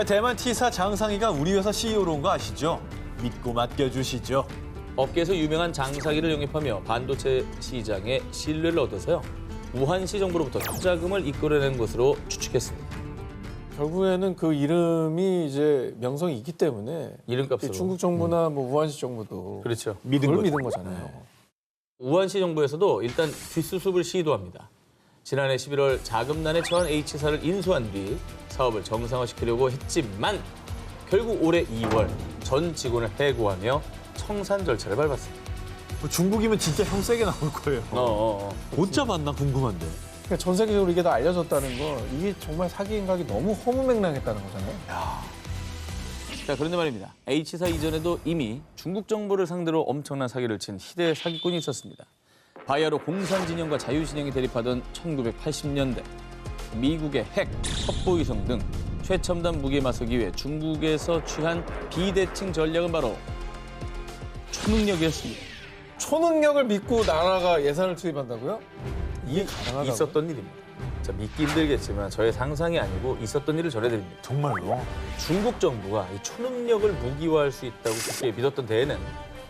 대만 T사 장상희가 우리 회사 CEO로 온 거 아시죠? 믿고 맡겨주시죠. 업계에서 유명한 장사기를 영입하며 반도체 시장에 신뢰를 얻어서요. 우한시 정부로부터 투자금을 이끌어낸 것으로 추측했습니다. 결국에는 그 이름이 이제 명성이 있기 때문에 이름값으로. 중국 정부나 뭐 우한시 정부도 그렇죠. 그걸 믿은 거잖아요. 우한시 정부에서도 일단 뒷수습을 시도합니다. 지난해 11월 자금난에 처한 H사를 인수한 뒤 사업을 정상화시키려고 했지만 결국 올해 2월 전 직원을 해고하며 청산 절차를 밟았습니다. 중국이면 진짜 형 세게 나올 거예요. 못 잡았나 궁금한데. 그러니까 전 세계적으로 이게 다 알려졌다는 거 이게 정말 사기 행각이 너무 허무맹랑했다는 거잖아요. 자, 그런데 말입니다. H사 이전에도 이미 중국 정부를 상대로 엄청난 사기를 친 희대 사기꾼이 있었습니다. 바야흐로 공산진영과 자유진영이 대립하던 1980년대 미국의 핵, 첩보위성 등 최첨단 무기에 맞서기 위해 중국에서 취한 비대칭 전략은 바로 초능력이었습니다. 초능력을 믿고 나라가 예산을 투입한다고요? 이게 가능하다고요? 있었던 일입니다. 자, 믿기 힘들겠지만 저의 상상이 아니고 있었던 일을 전해드립니다. 정말로? 중국 정부가 이 초능력을 무기화할 수 있다고 굳게 믿었던 데에는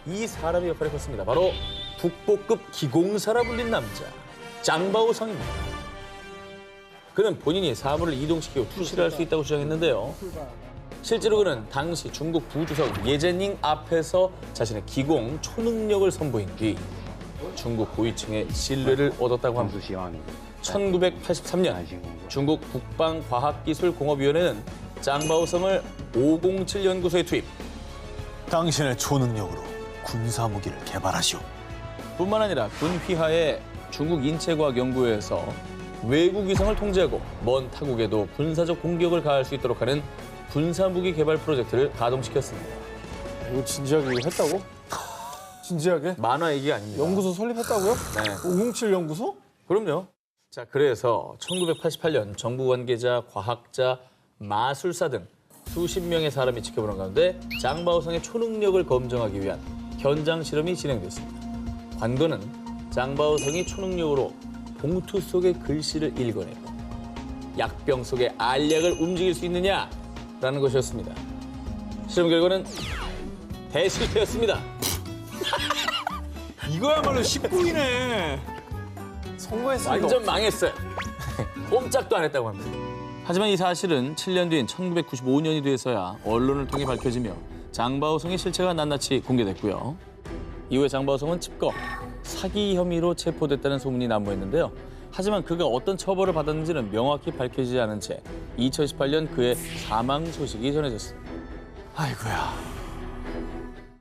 이 사람의 역할이 컸습니다. 바로 북보급 기공사라 불린 남자, 짱바오성입니다. 그는 본인이 사물을 이동시키고 투시를 할 수 있다고 주장했는데요. 실제로 그는 당시 중국 부주석 예제닝 앞에서 자신의 기공 초능력을 선보인 뒤 중국 고위층의 신뢰를 얻었다고 합니다. 1983년 중국 국방과학기술공업위원회는 짱바오성을 507 연구소에 투입. 당신의 초능력으로 군사무기를 개발하시오. 뿐만 아니라 군 휘하의 중국 인체과학연구회에서 외국 위성을 통제하고 먼 타국에도 군사적 공격을 가할 수 있도록 하는 군사무기 개발 프로젝트를 가동시켰습니다. 이거 진지하게 이거 했다고? 진지하게? 만화 얘기 아닙니다. 연구소 설립했다고요? 네. 507 연구소? 그럼요. 자, 그래서 1988년 정부 관계자, 과학자, 마술사 등 수십 명의 사람이 지켜보는 가운데 짱바오성의 초능력을 검증하기 위한 현장 실험이 진행됐습니다. 관건은 짱바오성이 초능력으로 봉투 속의 글씨를 읽어내고 약병 속의 알약을 움직일 수 있느냐라는 것이었습니다. 실험 결과는 대실패였습니다. 이거야말로 19이네. 성공했습니다. 완전 망했어요. 꼼짝도 안 했다고 합니다. 하지만 이 사실은 7년 뒤인 1995년이 돼서야 언론을 통해 밝혀지며 장바오성의 실체가 낱낱이 공개됐고요. 이후에 장바오성은 칩거, 사기 혐의로 체포됐다는 소문이 난무했는데요. 하지만 그가 어떤 처벌을 받았는지는 명확히 밝혀지지 않은 채 2018년 그의 사망 소식이 전해졌습니다. 아이고야.